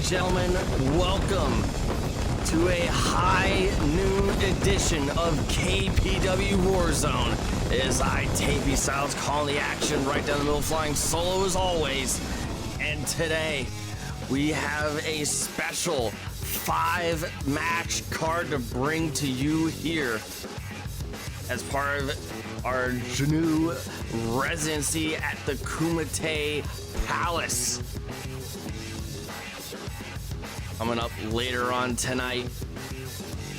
and gentlemen, welcome to a high noon edition of KPW Warzone. As I, Tapey Styles, calling the action right down the middle, flying solo as always. And today, we have a special 5-match card to bring to you here as part of our new residency at the Kumite Palace. Coming up later on tonight,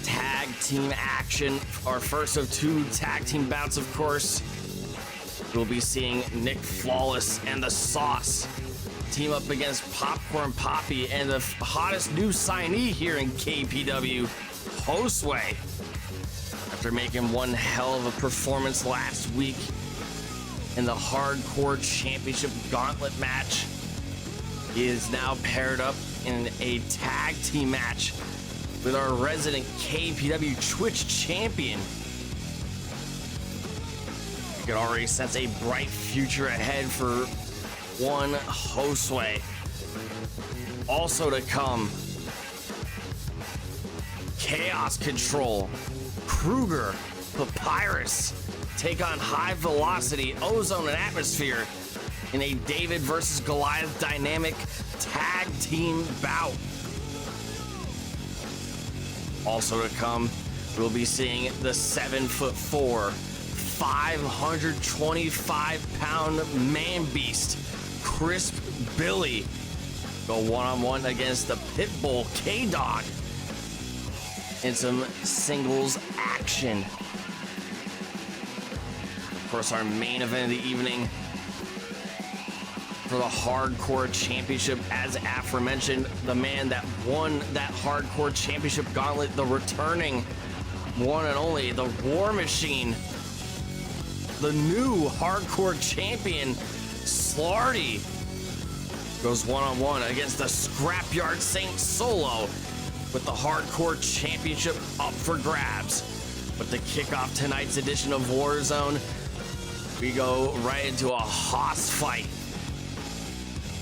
tag team action, our first of 2 tag team bouts, of course. We'll be seeing Nick Flawless and the Sauce team up against Popcorn Papi and the hottest new signee here in KPW, Hosway. After making one hell of a performance last week in the Hardcore Championship Gauntlet match, he is now paired up in a tag team match with our resident KPW Twitch Champion. You can already sense a bright future ahead for one Hosway. Also to come, Chaos Control, Kruger, Papyrus take on High Velocity, Ozone, and Atmosphere in a David versus Goliath dynamic tag team bout. Also to come, we'll be seeing the 7'4", 525-pound man beast, Crisp Billy, go one-on-one against the Pitbull K-Dogg in some singles action. Of course, our main event of the evening for the Hardcore Championship, as aforementioned, the man that won that Hardcore Championship Gauntlet, the returning one and only, the War Machine, the new Hardcore Champion, Slardy, goes one-on-one against the Scrapyard Saint solo with the Hardcore Championship up for grabs. But to kick off tonight's edition of Warzone, we go right into a hoss fight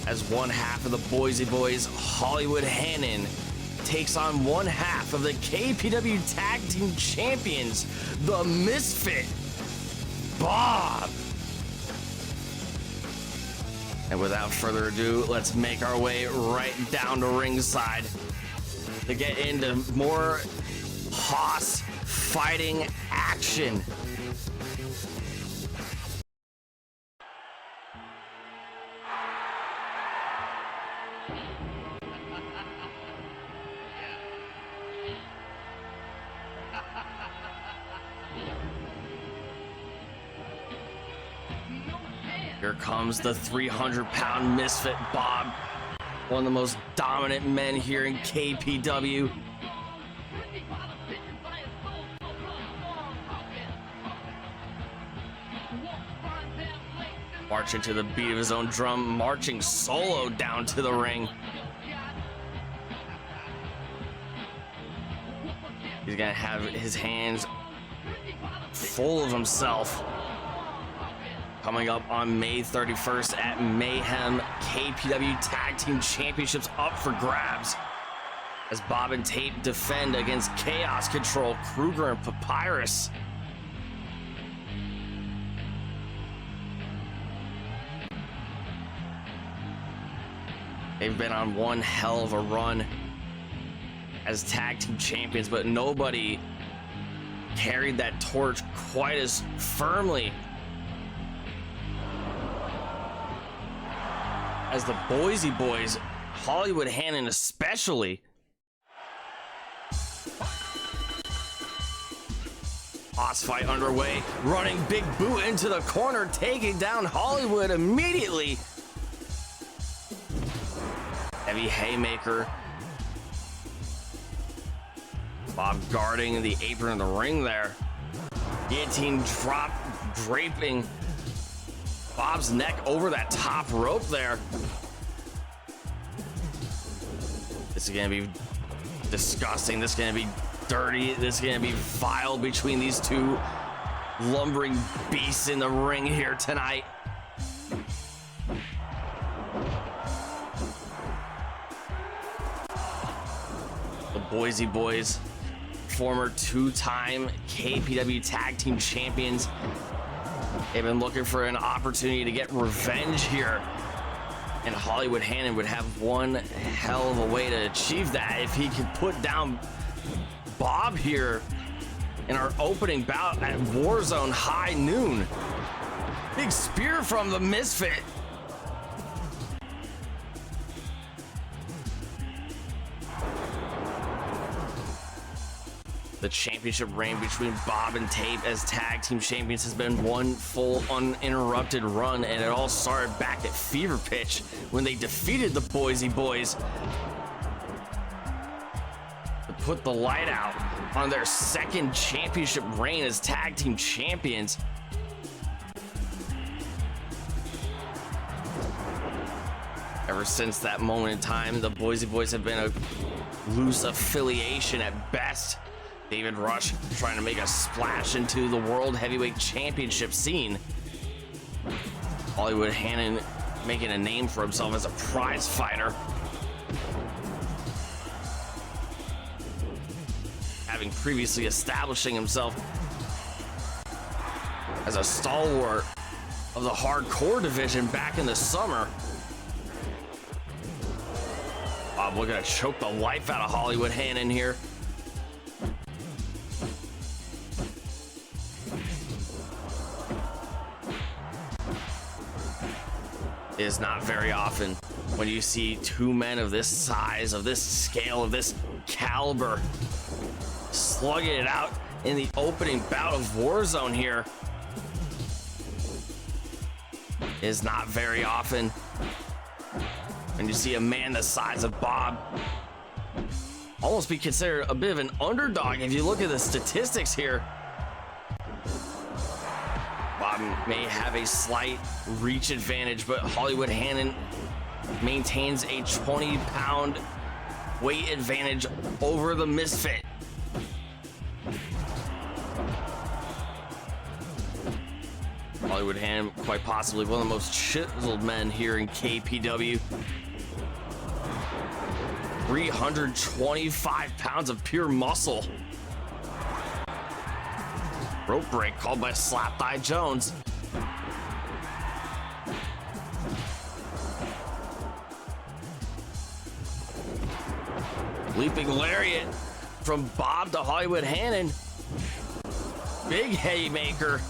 as one half of the Boise Boys, Hollywood Hannon, takes on one half of the KPW Tag Team Champions, the Misfit, Bawb. And without further ado, let's make our way right down to ringside to get into more hoss fighting action. Here comes the 300-pound misfit Bawb, one of the most dominant men here in KPW. Marching to the beat of his own drum, marching solo down to the ring. He's gonna have his hands full of himself. Coming up on May 31st at MAYHEM, KPW Tag Team Championships up for grabs as Bawb and Tape defend against Chaos Control, Kruger, and Papyrus. They've been on one hell of a run as tag team champions, but nobody carried that torch quite as firmly as the Boise Boys, Hollywood Hannon especially. Boss fight underway, running Big Boot into the corner, taking down Hollywood immediately. Heavy haymaker. Bawb guarding the apron of the ring there. Guillotine drop, draping Bob's neck over that top rope there. This is gonna be disgusting. This is gonna be dirty. This is gonna be vile between these two lumbering beasts in the ring here tonight. Boise Boys, former two-time KPW Tag Team Champions. They've been looking for an opportunity to get revenge here. And Hollywood Hannon would have one hell of a way to achieve that if he could put down Bawb here in our opening bout at Warzone High Noon. Big spear from the Misfit. The championship reign between Bawb and Tape as tag team champions has been one full uninterrupted run, and it all started back at Fever Pitch when they defeated the Boise Boys to put the light out on their second championship reign as tag team champions. Ever since that moment in time, the Boise Boys have been a loose affiliation at best. David Rush trying to make a splash into the World Heavyweight Championship scene. Hollywood Hannon making a name for himself as a prize fighter. Having previously establishing himself as a stalwart of the hardcore division back in the summer. Bawb looking to choke the life out of Hollywood Hannon here. It is not very often when you see two men of this size, of this scale, of this caliber slugging it out in the opening bout of Warzone here. It is not very often when you see a man the size of Bawb almost be considered a bit of an underdog if you look at the statistics here. Bawb may have a slight reach advantage, but Hollywood Hannon maintains a 20-pound weight advantage over the Misfit. Hollywood Hannon, quite possibly one of the most chiseled men here in KPW. 325 pounds of pure muscle. Rope break called by Slap Thigh Jones. Leaping lariat from Bawb to Hollywood Hannon. Big haymaker.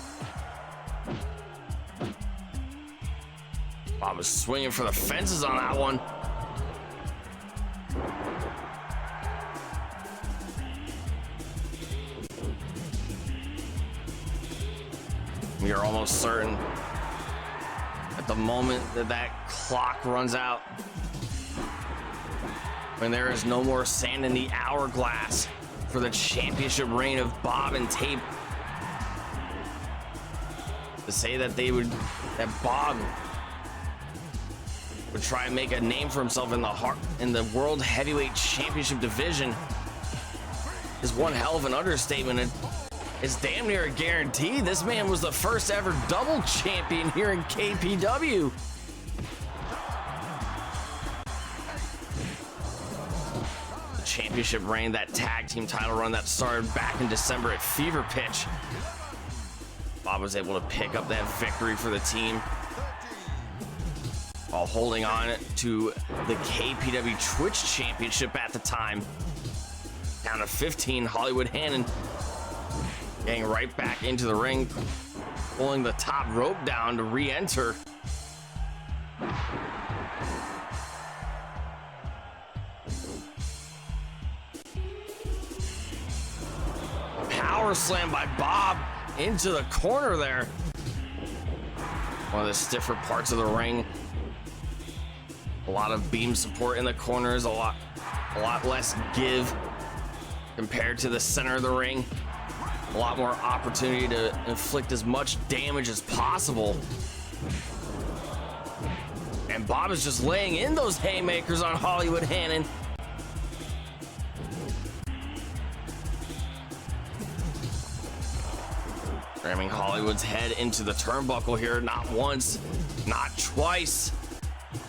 Bawb is swinging for the fences on that one. We are almost certain at the moment that that clock runs out, when there is no more sand in the hourglass for the championship reign of Bawb and Tape, to say that Bawb would try and make a name for himself in the World Heavyweight Championship division is one hell of an understatement. It's damn near a guarantee. This man was the first ever double champion here in KPW. The championship reign, that tag team title run that started back in December at Fever Pitch. Bawb was able to pick up that victory for the team while holding on to the KPW Twitch Championship at the time. Down to 15, Hollywood Hannon getting right back into the ring, pulling the top rope down to re-enter. Power slam by Bawb into the corner there. One of the stiffer parts of the ring. A lot of beam support in the corners, a lot less give compared to the center of the ring. A lot more opportunity to inflict as much damage as possible. And Bawb is just laying in those haymakers on Hollywood Hannon. Ramming Hollywood's head into the turnbuckle here, not once, not twice,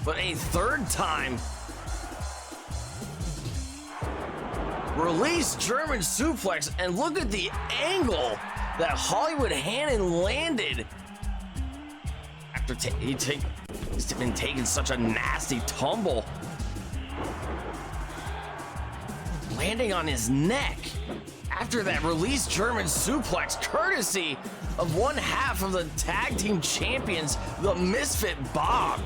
but a third time. Release German suplex, and look at the angle that Hollywood Hannon landed after he's been taking such a nasty tumble. Landing on his neck after that release German suplex, courtesy of one half of the tag team champions, the Misfit Bawb.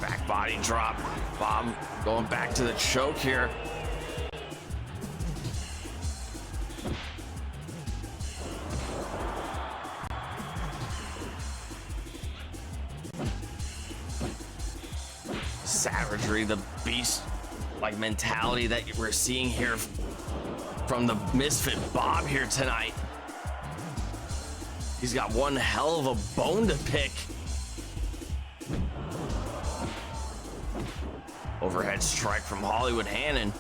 Back body drop. Bawb going back to the choke here. Savagery, the beast-like mentality that we're seeing here from the Misfit Bawb here tonight. He's got one hell of a bone to pick. Overhead strike from Hollywood Hannon.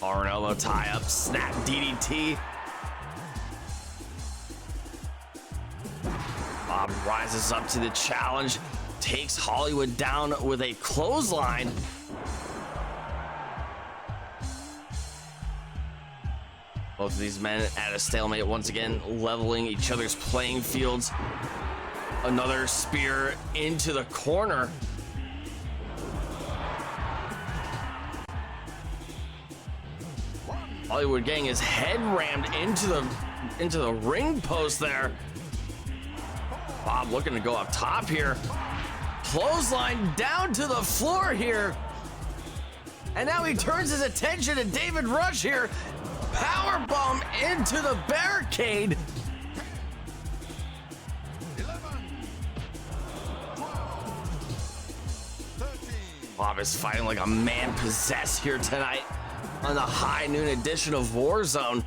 Arm elbow tie up, snap DDT. Bawb rises up to the challenge, takes Hollywood down with a clothesline. Both of these men at a stalemate once again, leveling each other's playing fields. Another spear into the corner. Hollywood getting his head rammed into the ring post there. Bawb looking to go up top here. Clothesline down to the floor here. And now he turns his attention to David Rush here. Powerbomb into the barricade. 11, 12, 13. Bawb is fighting like a man possessed here tonight on the high noon edition of Warzone.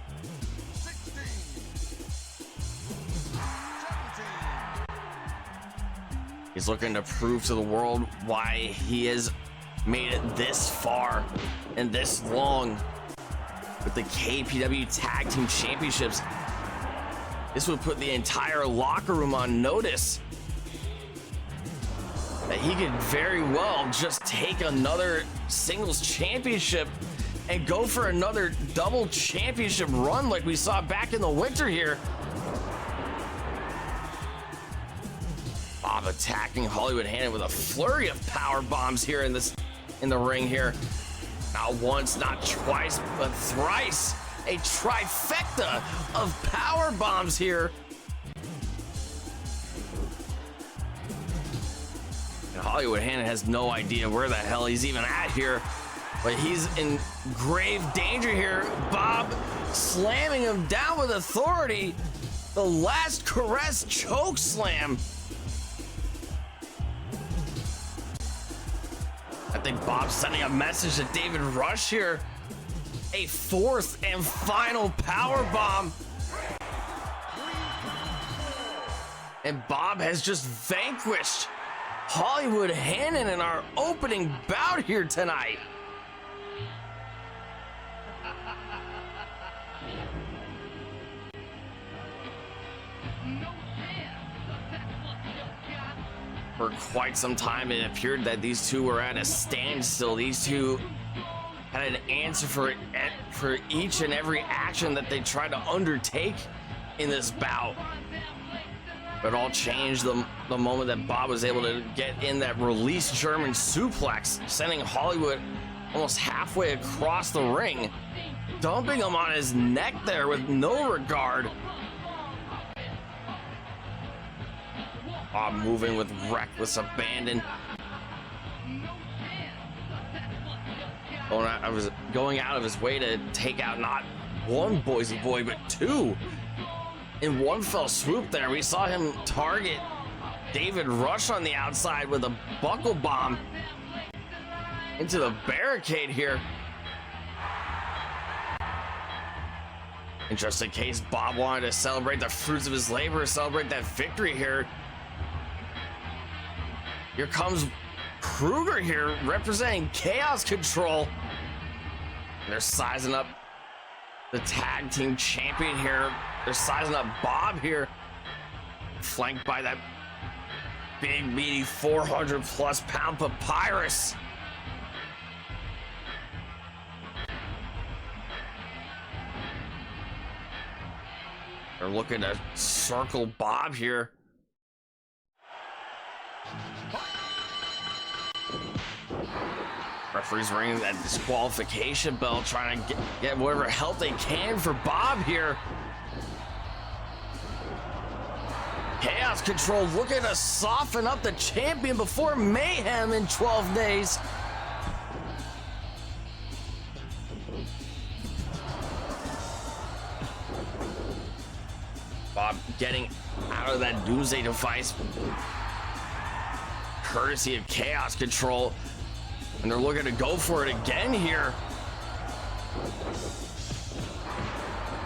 16, 17. He's looking to prove to the world why he has made it this far and this long with the KPW Tag Team Championships. This would put the entire locker room on notice that he could very well just take another singles championship and go for another double championship run like we saw back in the winter here. Bawb attacking Hollywood Hannon with a flurry of power bombs here in the ring here. Not once, not twice, but thrice. A trifecta of power bombs here. And Hollywood Hannon has no idea where the hell he's even at here, but he's in grave danger here. Bawb slamming him down with authority. The last caress choke slam. I think Bawb's sending a message to David Rush here. A fourth and final power bomb. And Bawb has just vanquished Hollywood Hannon in our opening bout here tonight. For quite some time, it appeared that these two were at a standstill. These two had an answer for each and every action that they tried to undertake in this bout. But it all changed the moment that Bawb was able to get in that release German suplex, sending Hollywood almost halfway across the ring, dumping him on his neck there with no regard. Bawb moving with reckless abandon. Going out of his way to take out not one Boise boy, but two. In one fell swoop there, we saw him target David Rush on the outside with a buckle bomb into the barricade here. And just in case Bawb wanted to celebrate the fruits of his labor, celebrate that victory here, here comes Kruger here representing Chaos Control. And they're sizing up the tag team champion here. They're sizing up Bawb here, flanked by that big meaty 400+ pound Papyrus. They're looking to circle Bawb here. Referee's ringing that disqualification bell, trying to get whatever help they can for Bawb here. Chaos Control looking to soften up the champion before Mayhem in 12 days. Bawb getting out of that Doomsday device, courtesy of Chaos Control, and they're looking to go for it again here.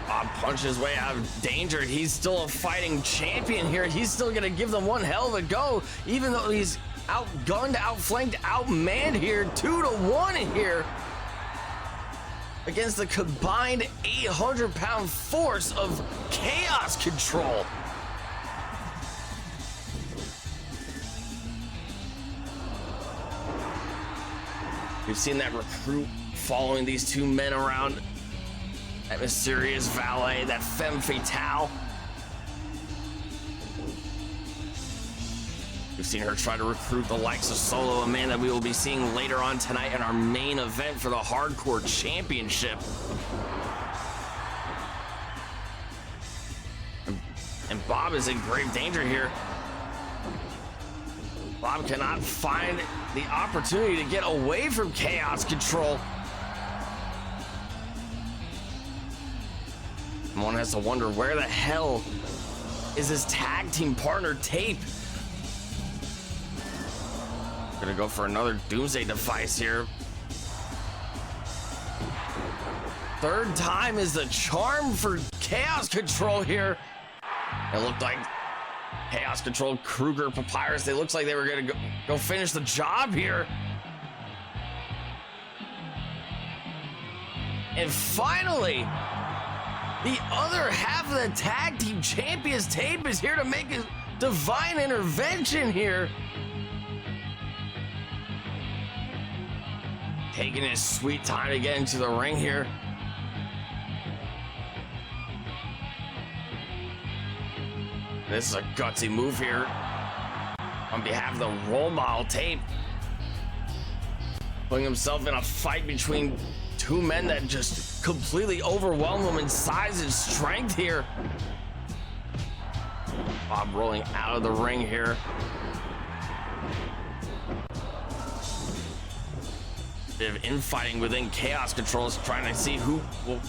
Bawb punches his way out of danger. He's still a fighting champion here. He's still gonna give them one hell of a go, even though he's outgunned, outflanked, outmanned here, 2-1 here against the combined 800-pound force of Chaos Control. We've seen that recruit following these two men around, that mysterious valet, that femme fatale. We've seen her try to recruit the likes of Solo, a man that we will be seeing later on tonight in our main event for the Hardcore Championship. And Bawb is in grave danger here. Bawb cannot find the opportunity to get away from Chaos Control. One has to wonder, where the hell is his tag team partner, Tape? Gonna go for another Doomsday device here. Third time is the charm for Chaos Control here. It looked like Chaos Control, Kruger, Papyrus, they looks like they were gonna go finish the job here. And finally, the other half of the tag team champions, Tape, is here to make a divine intervention here. Taking his sweet time to get into the ring here. This is a gutsy move here on behalf of the role model, Tape. Putting himself in a fight between two men that just completely overwhelm him in size and strength here. Bawb rolling out of the ring here. Bit of infighting within Chaos Control, is trying to see who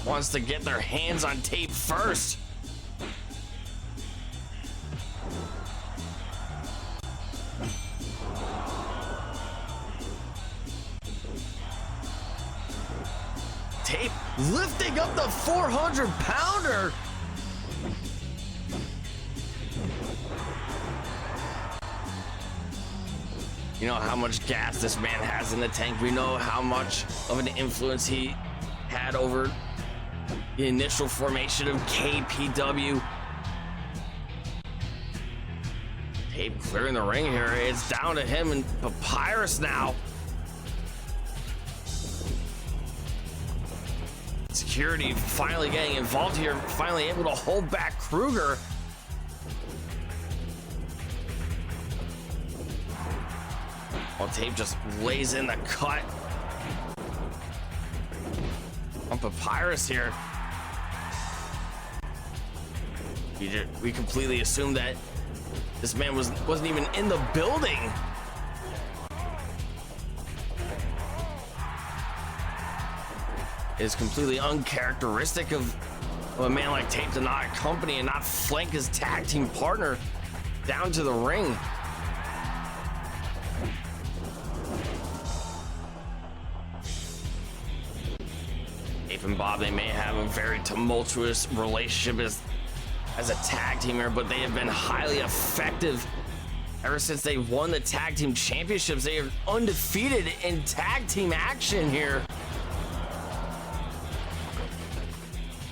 wants to get their hands on Tape first. Tape lifting up the 400-pounder. You know how much gas this man has in the tank. We know how much of an influence he had over the initial formation of KPW. Tape clearing the ring here. It's down to him and Papyrus now. Security finally getting involved here, finally able to hold back Kruger. While Tape just lays in the cut on Papyrus here. We completely assumed that this man wasn't even in the building. It is completely uncharacteristic of a man like Tape to not accompany and not flank his tag team partner down to the ring. Tape and Bawb, they may have a very tumultuous relationship as a tag team here, but they have been highly effective ever since they won the tag team championships. They are undefeated in tag team action here.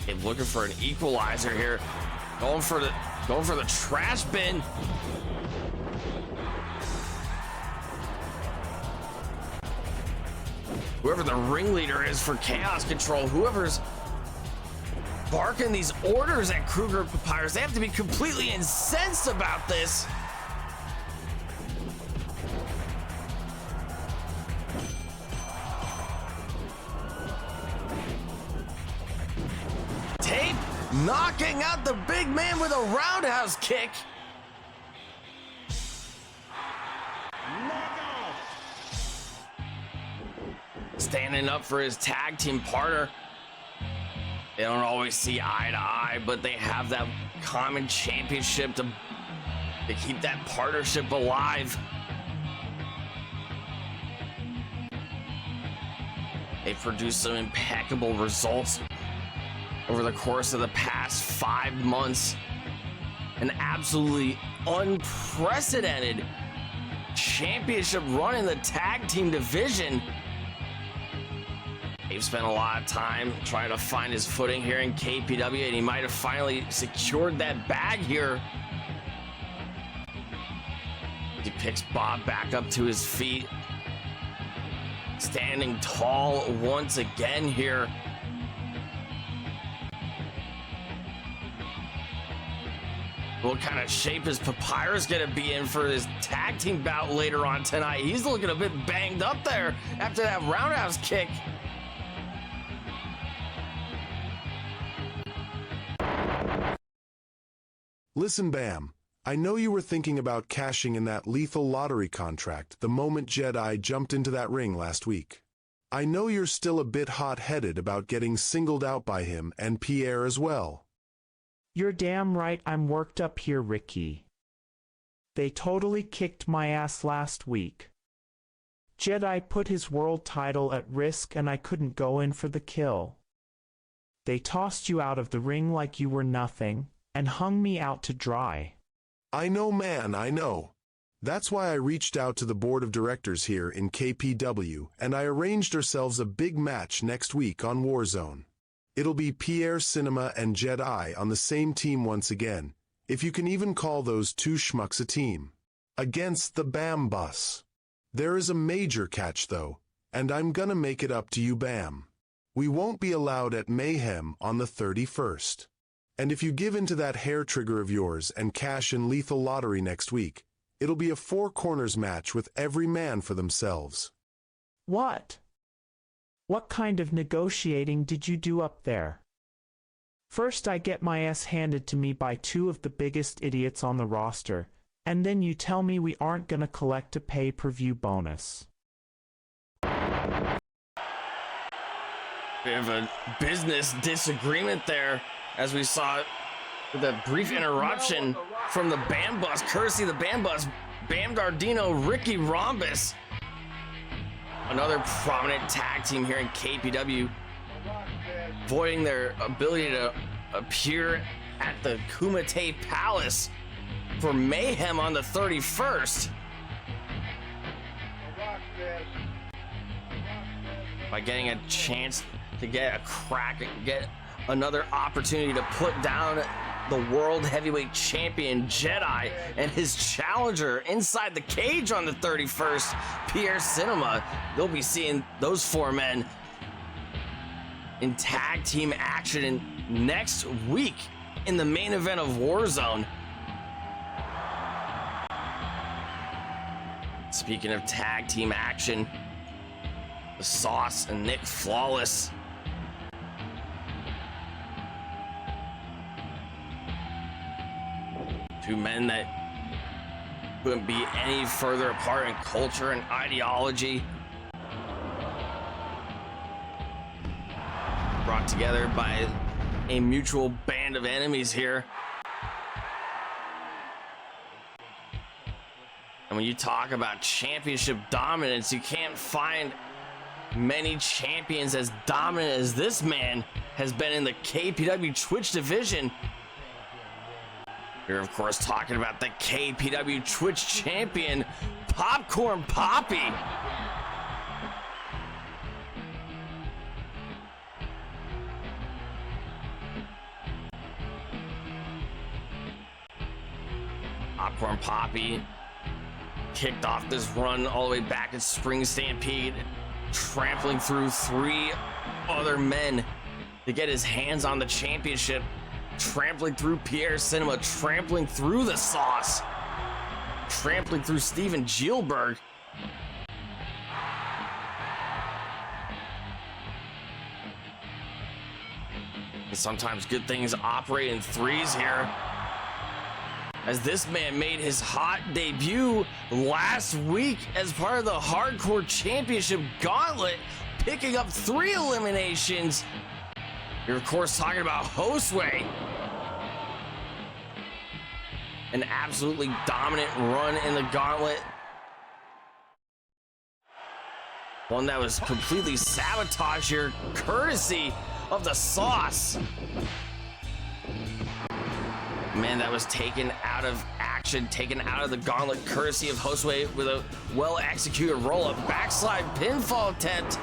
They're looking for an equalizer here, going for the trash bin. Whoever the ringleader is for Chaos Control, whoever's barking these orders at Kruger Papyrus. They have to be completely incensed about this. Tape knocking out the big man with a roundhouse kick. Standing up for his tag team partner. They don't always see eye to eye, but they have that common championship to keep that partnership alive. They produced some impeccable results over the course of the past 5 months. An absolutely unprecedented championship run in the tag team division. They've spent a lot of time trying to find his footing here in KPW, and he might have finally secured that bag here. He picks Bawb back up to his feet, standing tall once again here. What kind of shape is Papyrus gonna be in for his tag team bout later on tonight? He's looking a bit banged up there after that roundhouse kick. Listen, Bam, I know you were thinking about cashing in that lethal lottery contract the moment Jedi jumped into that ring last week. I know you're still a bit hot-headed about getting singled out by him and Pierre as well. You're damn right I'm worked up here, Ricky. They totally kicked my ass last week. Jedi put his world title at risk and I couldn't go in for the kill. They tossed you out of the ring like you were nothing and hung me out to dry. I know, man, I know. That's why I reached out to the board of directors here in KPW and I arranged ourselves a big match next week on Warzone. It'll be Pierre Cinema and Jedi on the same team once again, if you can even call those two schmucks a team, against the Bam Bus. There is a major catch though, and I'm gonna make it up to you, Bam. We won't be allowed at MAYHEM on the 31st. And if you give in to that hair trigger of yours and cash in lethal lottery next week, it'll be a 4 corners match with every man for themselves. What? What kind of negotiating did you do up there? First I get my ass handed to me by 2 of the biggest idiots on the roster, and then you tell me we aren't gonna collect a pay-per-view bonus. Bit of a business disagreement there, as we saw with a brief interruption from the Bam Bus, courtesy of the Bam Bus, Bam Dardino, Ricky Rhombus. Another prominent tag team here in KPW, voiding their ability to appear at the Kumite Palace for MAYHEM on the 31st. By getting a chance to get a crack and get another opportunity to put down the world heavyweight champion Jedi and his challenger inside the cage on the 31st, Pierre Cinema. They'll be seeing those 4 men in tag team action next week in the main event of Warzone. Speaking of tag team action, the Sauce and Nick Flawless two men that couldn't be any further apart in culture and ideology, brought together by a mutual band of enemies here. And when you talk about championship dominance, you can't find many champions as dominant as this man has been in the KPW Twitch division. We're of course talking about the KPW Twitch Champion Popcorn Papi. Popcorn Papi kicked off this run all the way back at Spring Stampede, trampling through 3 other men to get his hands on the championship, trampling through Pierre Cinema, trampling through the Sauce, trampling through Steven Gilbert. And sometimes good things operate in threes here, as this man made his hot debut last week as part of the Hardcore Championship Gauntlet, picking up 3 eliminations. You're of course talking about Hosway. An absolutely dominant run in the Gauntlet. One that was completely sabotaged here, courtesy of the Sauce. Man, that was taken out of action, taken out of the Gauntlet, courtesy of Hosway with a well-executed roll-up backslide pinfall attempt.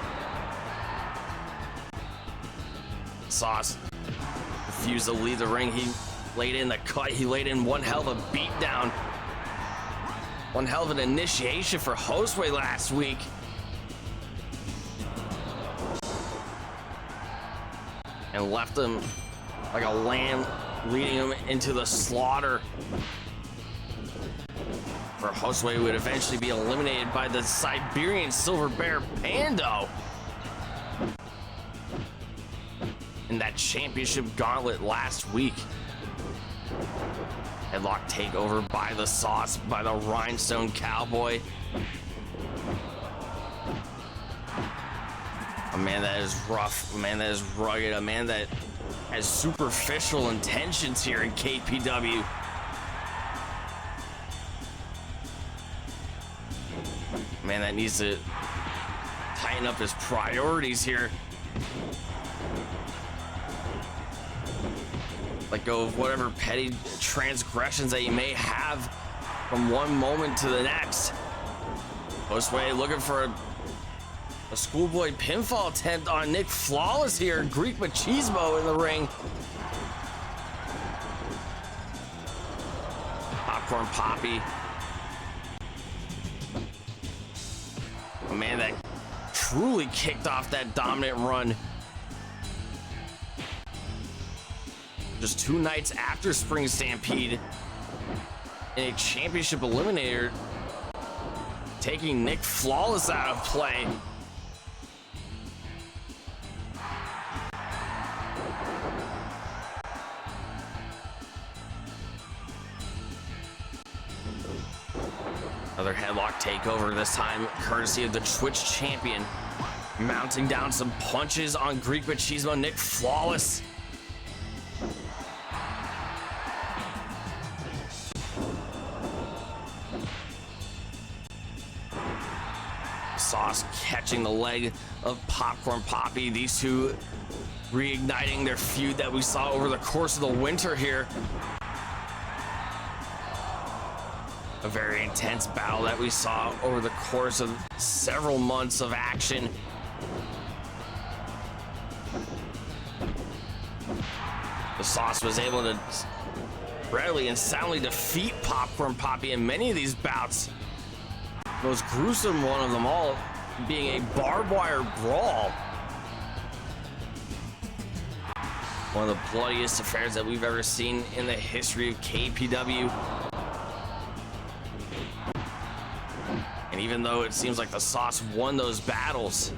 Sauce refused to leave the ring. He laid in the cut. He laid in one hell of a beatdown. One hell of an initiation for Hosway last week. And left him like a lamb, leading him into the slaughter, where Hosway would eventually be eliminated by the Siberian Silver Bear Pando in that championship gauntlet last week. Headlock takeover by the Sauce, by the Rhinestone Cowboy. A man that is rough, a man that is rugged, a man that has superficial intentions here in KPW. Man that needs to tighten up his priorities here. Let go of whatever petty transgressions that you may have from one moment to the next. Hosway looking for a schoolboy pinfall attempt on Nick Flawless here. Greek Machismo in the ring. Popcorn Papi. A man that truly kicked off that dominant run just 2 nights after Spring Stampede in a championship eliminator, taking Nick Flawless out of play. Another headlock takeover, this time courtesy of the Twitch champion, mounting down some punches on Greek Machismo, Nick Flawless. Sauce catching the leg of Popcorn Papi. These two reigniting their feud that we saw over the course of the winter here. A very intense battle that we saw over the course of several months of action. The Sauce was able to readily and soundly defeat Popcorn Papi in many of these bouts. Most gruesome one of them all being a barbed wire brawl. One of the bloodiest affairs that we've ever seen in the history of KPW. And even though it seems like the Sauce won those battles,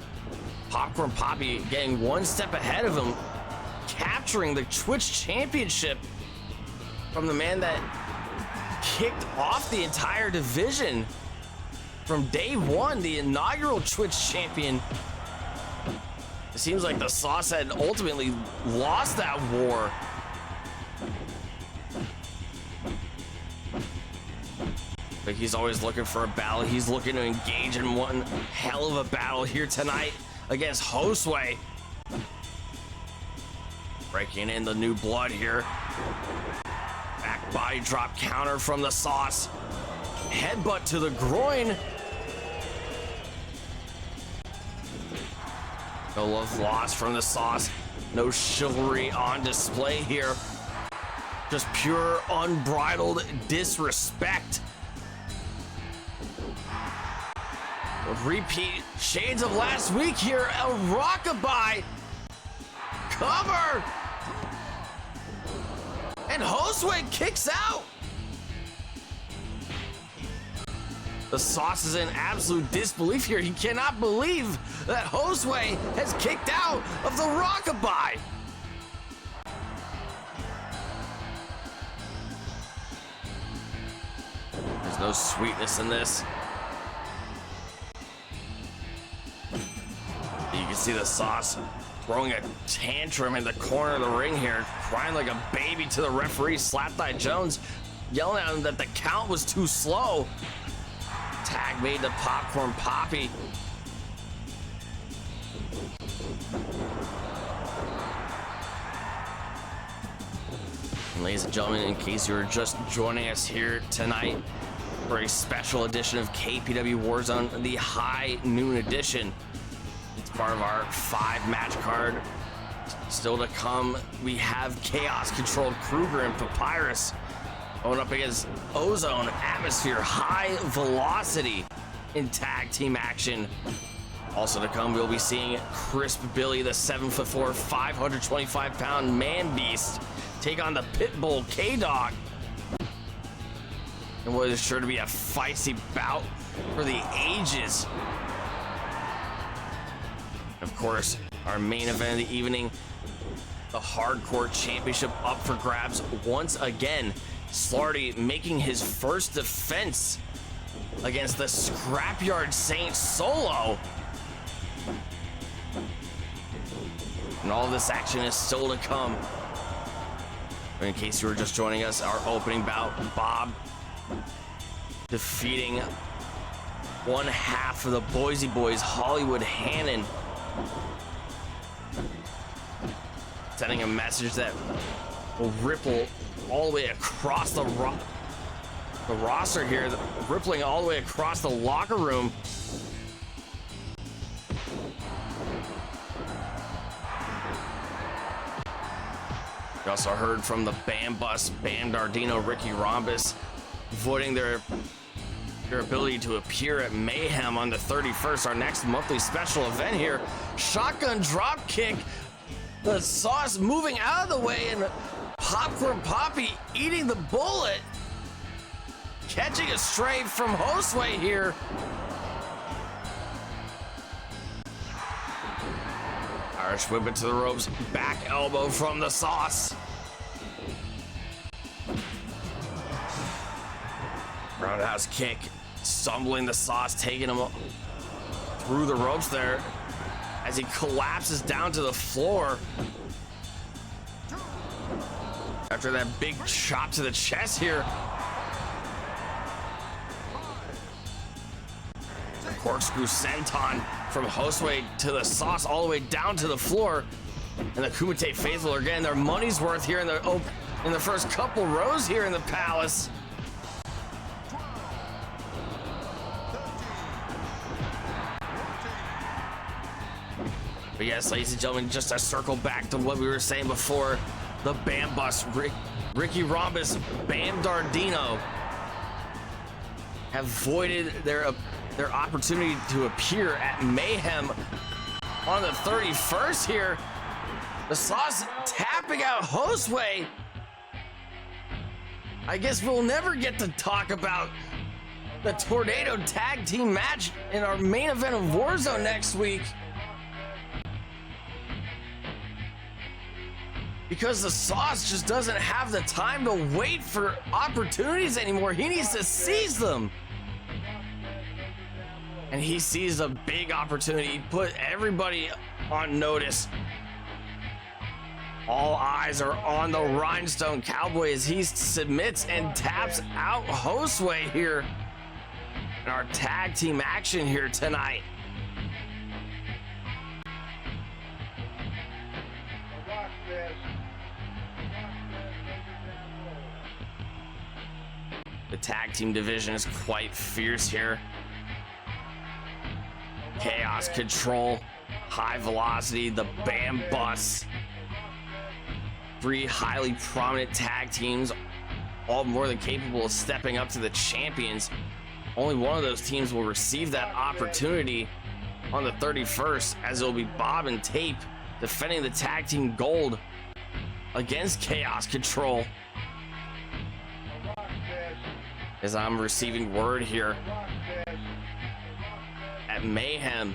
Popcorn Papi getting one step ahead of him, capturing the Twitch Championship from the man that kicked off the entire division from day one, the inaugural Twitch champion. It seems like the Sauce had ultimately lost that war. But he's always looking for a battle. He's looking to engage in one hell of a battle here tonight against Hosway. Breaking in the new blood here. Back body drop counter from the Sauce. Headbutt to the groin. No love lost from the Sauce. No chivalry on display here. Just pure unbridled disrespect. A repeat shades of last week here. El Rockabye cover. And Hosway kicks out. The Sauce is in absolute disbelief here. He cannot believe that Hosway has kicked out of the Rockabye. There's no sweetness in this. You can see the Sauce throwing a tantrum in the corner of the ring here, crying like a baby to the referee, Slapthigh Jones, yelling at him that the count was too slow. Tag made to Popcorn Papi. And ladies and gentlemen, in case you were just joining us here tonight for a special edition of KPW Warzone, the High Noon Edition. It's part of our 5-match card. Still to come, we have Chaos Controlled Kruger and Papyrus going up against Ozone, Atmosphere, High Velocity in tag team action. Also to come, we'll be seeing Crisp Billy, the 7'4", 525-pound man beast, take on the Pitbull K-Dogg. And what is sure to be a feisty bout for the ages. Of course, our main event of the evening, the Hardcore Championship up for grabs once again. Slardy making his first defense against the Scrapyard Saint solo. And all this action is still to come. In case you were just joining us, our opening bout, Bawb defeating one half of the Boise Boys, Hollywood Hannon. Sending a message that will ripple all the way across the roster here, rippling all the way across the locker room. We also heard from the Bam Bus, Bam Dardino, Ricky Rhombus, voiding their ability to appear at Mayhem on the 31st, our next monthly special event here. Shotgun drop kick, the Sauce moving out of the way, and Popcorn Papi eating the bullet, catching a stray from Hosway here. Irish whip it to the ropes, back elbow from the Sauce. Roundhouse kick, stumbling the Sauce, taking him through the ropes there as he collapses down to the floor. After that big chop to the chest here. Corkscrew senton from Hosway to the Sauce all the way down to the floor. And the Kumite faithful are getting their money's worth here in the first couple rows here in the Palace. But yes, ladies and gentlemen, just to circle back to what we were saying before, the Bam Bus, Ricky Rhombus, Bam Dardino have voided their opportunity to appear at Mayhem on the 31st here. The Sauce tapping out Hosway. I guess we'll never get to talk about the Tornado Tag Team match in our main event of Warzone next week, because the Sauce just doesn't have the time to wait for opportunities anymore. He needs to seize them. And he sees a big opportunity. He put everybody on notice. All eyes are on the Rhinestone Cowboy as he submits and taps out Hosway here in our tag team action here tonight. The tag team division is quite fierce here. Chaos Control, High Velocity, the Bam Bus. 3 highly prominent tag teams, all more than capable of stepping up to the champions. Only one of those teams will receive that opportunity on the 31st, as it will be Bawb and Tape defending the tag team gold against Chaos Control. As I'm receiving word here at Mayhem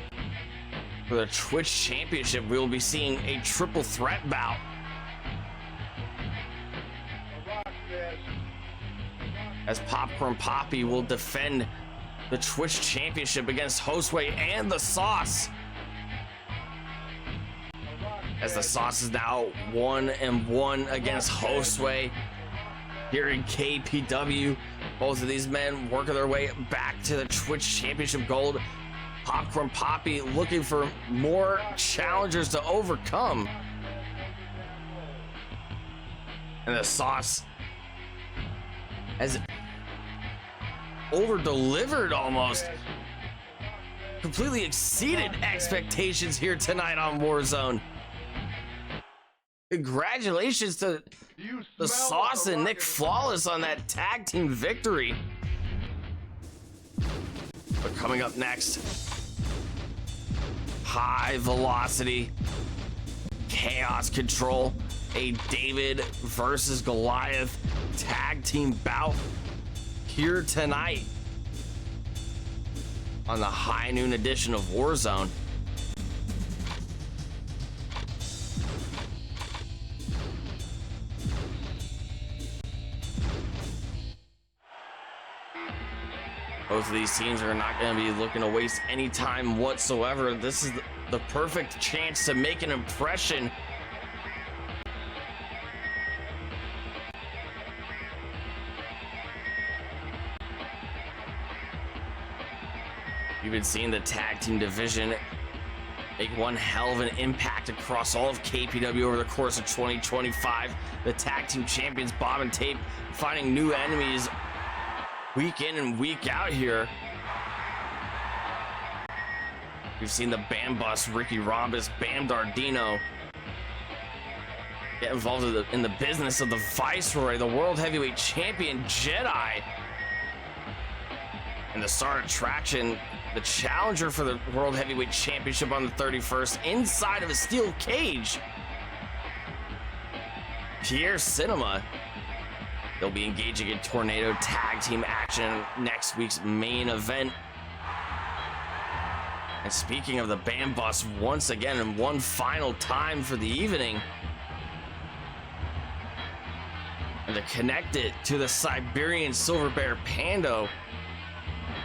for the Twitch Championship, we will be seeing a triple threat bout. As Popcorn Papi will defend the Twitch Championship against Hosway and the Sauce. As the Sauce is now 1-1 against Hosway here in KPW. Both of these men working their way back to the Twitch Championship gold. Popcorn Papi looking for more challengers to overcome. And the Sauce has over-delivered almost. Completely exceeded expectations here tonight on Warzone. Congratulations to the Sauce and Nick Flawless on that tag team victory. But coming up next, high velocity, chaos control, a David versus Goliath tag team bout here tonight on the high noon edition of Warzone. Both of these teams are not going to be looking to waste any time whatsoever. This is the perfect chance to make an impression. You've been seeing the tag team division make one hell of an impact across all of KPW over the course of 2025. The tag team champions Bawb and Tape finding new enemies week in and week out here. We've seen the Bam Bus, Ricky Rhombus, Bam Dardino get involved in the business of the Viceroy, the World Heavyweight Champion Jedi. And the star attraction, the challenger for the World Heavyweight Championship on the 31st, inside of a steel cage, Pierre Cinema. They'll be engaging in Tornado tag team action next week's main event. And speaking of the Bam Bus, once again and one final time for the evening, and to connect it to the Siberian Silver Bear Pando,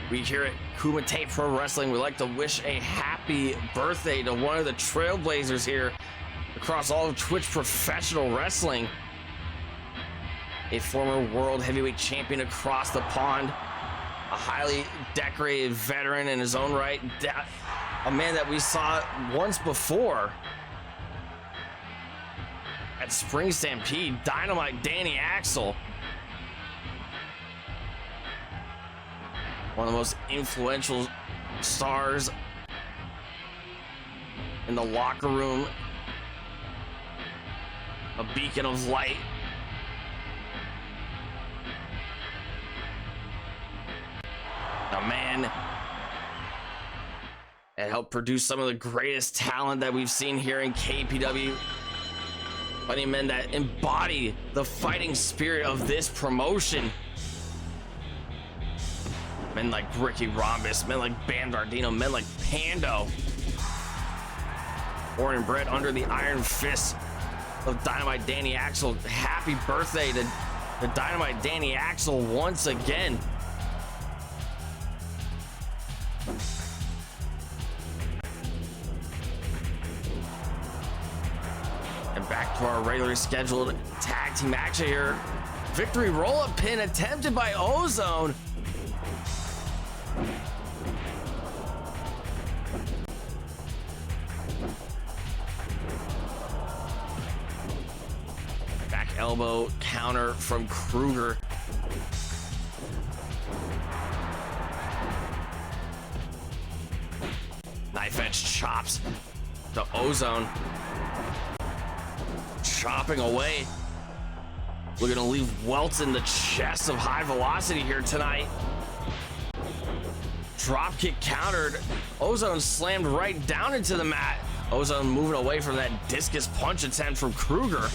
we here at Kumite Pro Wrestling would like to wish a happy birthday to one of the trailblazers here across all of Twitch professional wrestling. A former world heavyweight champion across the pond, a highly decorated veteran in his own right, a man that we saw once before at Spring Stampede, Dynamite Danny Axel. One of the most influential stars in the locker room, a beacon of light. A man that helped produce some of the greatest talent that we've seen here in KPW. Plenty of men that embody the fighting spirit of this promotion. Men like Ricky Rhombus, men like Bam Dardino, men like Pando. Born and bred under the iron fist of Dynamite Danny Axel. Happy birthday to Dynamite Danny Axel once again. And back to our regularly scheduled tag team action here. Victory roll-up pin attempted by Ozone. Back elbow counter from Kruger. Knife edge chops to Ozone. Chopping away. We're gonna leave welts in the chest of high velocity here tonight. Drop kick countered. Ozone slammed right down into the mat. Ozone moving away from that discus punch attempt from Kruger.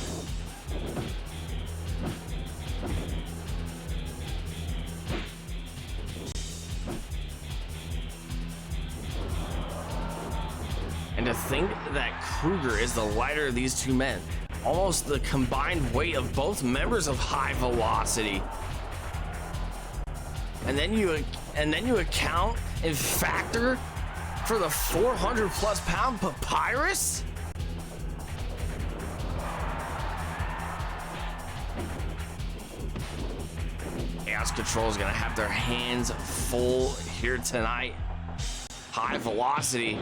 And to think that Kruger is the lighter of these two men, almost the combined weight of both members of High Velocity. And then you account and factor for the 400 plus pound Papyrus? Chaos Control is gonna have their hands full here tonight. High Velocity,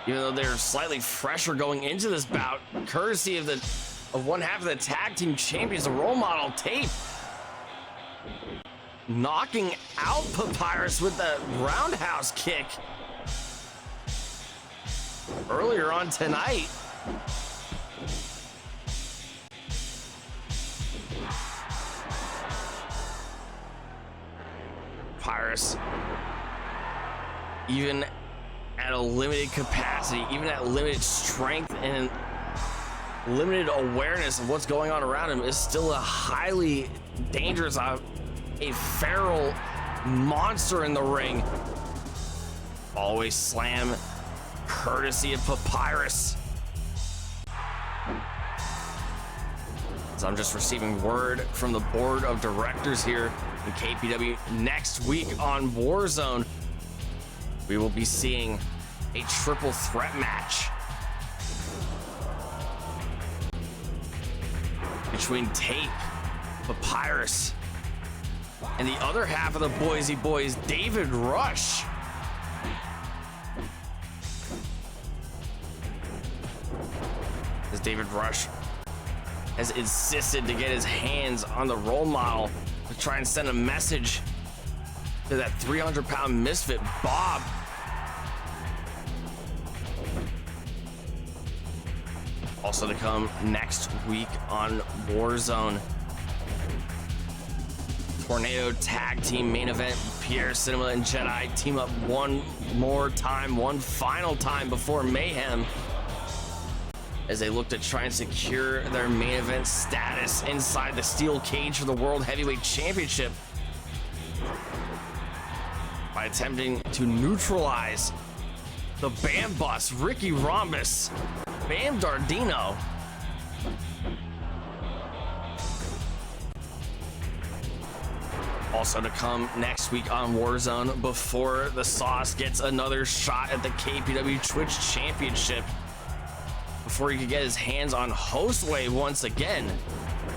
even though they're slightly fresher going into this bout, courtesy of one half of the tag team champions, the role model Tape, knocking out Papyrus with the roundhouse kick earlier on tonight. Papyrus, even at a limited capacity, even at limited strength and limited awareness of what's going on around him, is still a highly dangerous, a feral monster in the ring. Always slam, courtesy of Papyrus. So I'm just receiving word from the board of directors here in KPW. Next week on Warzone, we will be seeing a triple threat match between Tape, Papyrus, and the other half of the Boise Boys, David Rush. As David Rush has insisted to get his hands on the role model to try and send a message to that 300-pound misfit, Bawb. Also to come next week on Warzone, Tornado Tag Team main event. Pierre Cinema and Jedi team up one final time before Mayhem, as they look to try and secure their main event status inside the steel cage for the World Heavyweight Championship by attempting to neutralize the Bam Bus, Ricky Rhombus, Bam Dardino. Also to come next week on Warzone, before the Sauce gets another shot at the KPW Twitch Championship, before he could get his hands on Hosway once again,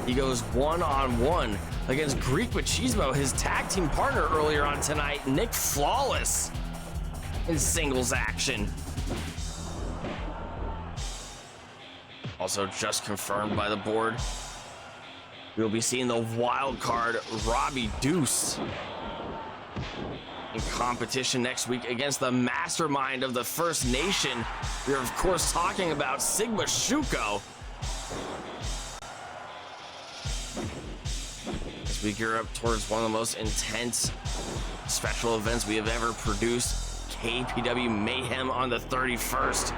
he goes one-on-one against Greek Machismo, his tag team partner earlier on tonight, Nick Flawless, in singles action. Also just confirmed by the board, we'll be seeing the wild card Robby Deuce in competition next week against the mastermind of the First Nation. We are of course talking about Sigma Shuko. As we gear up towards one of the most intense special events we have ever produced, KPW Mayhem on the 31st.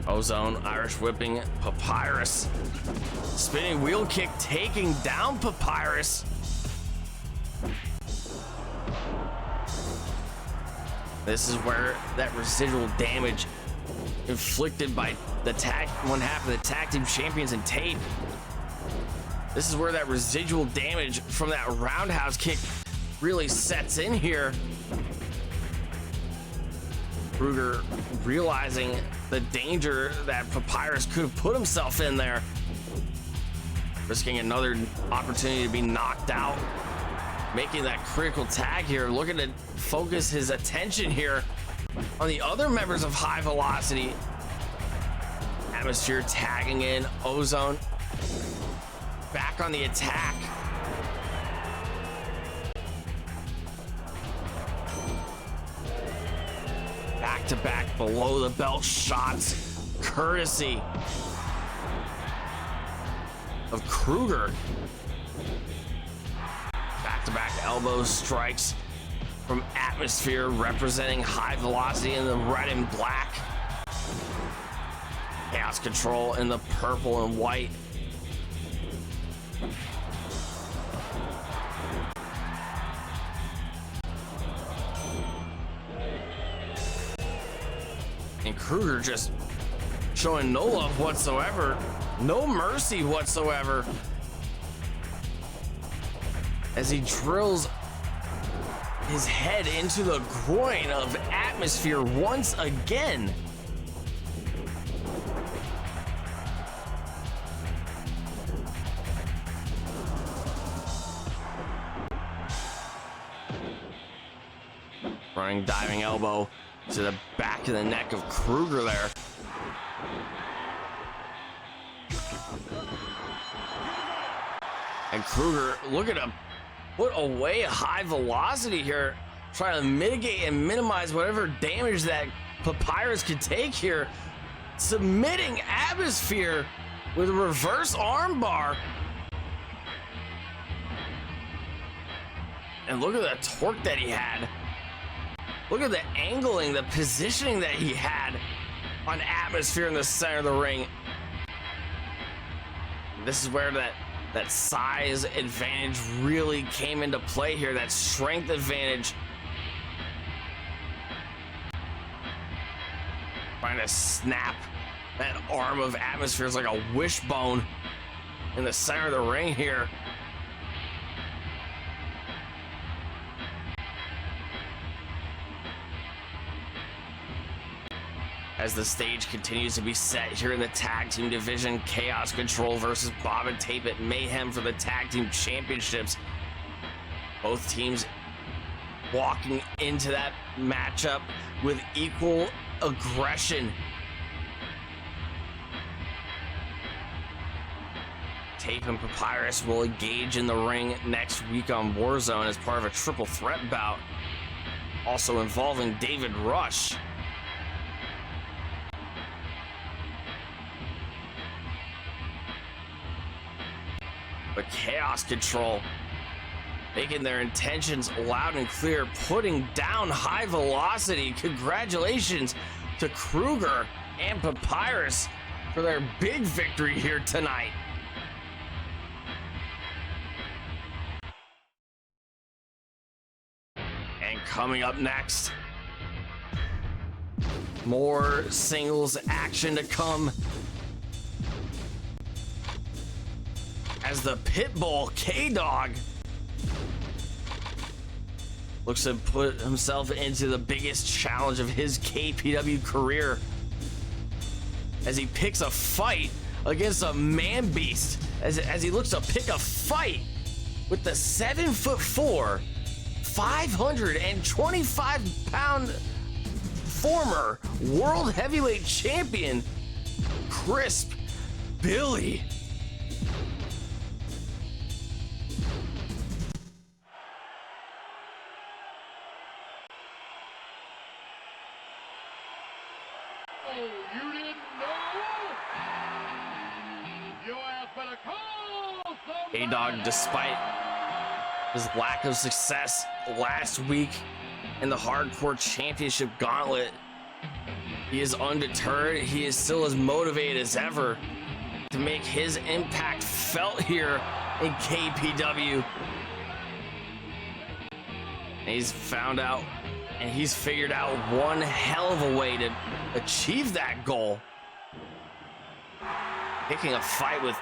Ozone, Irish whipping Papyrus. Spinning wheel kick, taking down Papyrus. This is where that residual damage inflicted by the one half of the tag team champions and Tape. This is where that residual damage from that roundhouse kick really sets in here. Kruger realizing the danger that Papyrus could have put himself in there, risking another opportunity to be knocked out, making that critical tag here, looking to focus his attention here on the other members of High Velocity. Atmosphere tagging in, Ozone back on the attack. Back-to-back below the belt shots, courtesy of Kruger. Back-to-back elbow strikes from Atmosphere, representing high velocity in the red and black. Chaos Control in the purple and white. And Kruger just showing no love whatsoever, no mercy whatsoever, as he drills his head into the groin of Atmosphere once again. Running diving elbow to the back of the neck of Kruger there. And Kruger, look at him, put away high velocity here, trying to mitigate and minimize whatever damage that Papyrus could take here. Submitting Atmosphere with a reverse armbar. And look at the torque that he had. Look at the angling, the positioning that he had on Atmosphere in the center of the ring. This is where that size advantage really came into play here, that strength advantage. Trying to snap that arm of Atmosphere is like a wishbone in the center of the ring here. As the stage continues to be set here in the tag team division, Chaos Control versus Bawb and Tape at Mayhem for the tag team championships. Both teams walking into that matchup with equal aggression. Tape and Papyrus will engage in the ring next week on Warzone as part of a triple threat bout, also involving David Rush. But Chaos Control making their intentions loud and clear, putting down high velocity. Congratulations to Kruger and Papyrus for their big victory here tonight. And coming up next, more singles action to come, as the Pitbull K-Dogg looks to put himself into the biggest challenge of his KPW career, as he picks a fight against a man beast, as he looks to pick a fight with the 7'4", 525-pound former world heavyweight champion, Crisp Billy. K-Dogg, despite his lack of success last week in the Hardcore Championship Gauntlet, he is undeterred. He is still as motivated as ever to make his impact felt here in KPW. And he's found out, and he's figured out one hell of a way to achieve that goal. Picking a fight with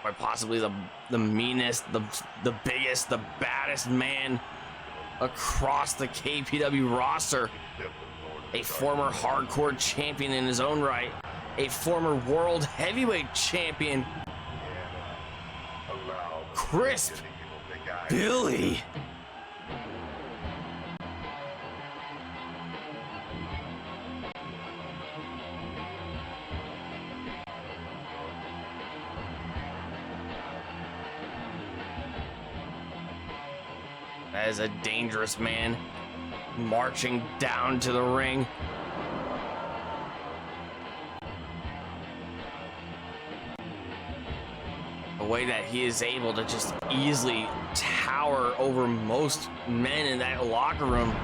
quite possibly the meanest, the biggest, the baddest man across the KPW roster. A former hardcore champion in his own right, a former world heavyweight champion, Crisp Billy. That is a dangerous man marching down to the ring. way that he is able to just easily tower over most men in that locker room.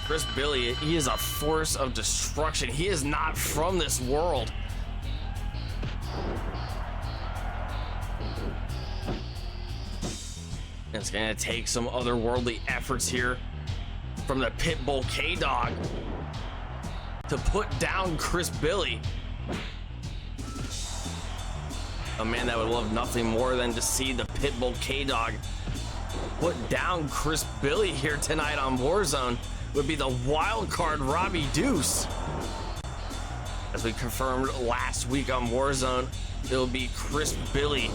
Chris Billy, he is a force of destruction. He is not from this world. It's gonna take some otherworldly efforts here from the Pitbull K-Dogg to put down Chris Billy. A man that would love nothing more than to see the Pitbull K-Dogg put down Chris Billy here tonight on Warzone would be the wild card Robby Deuce. As we confirmed last week on Warzone, it'll be Chris Billy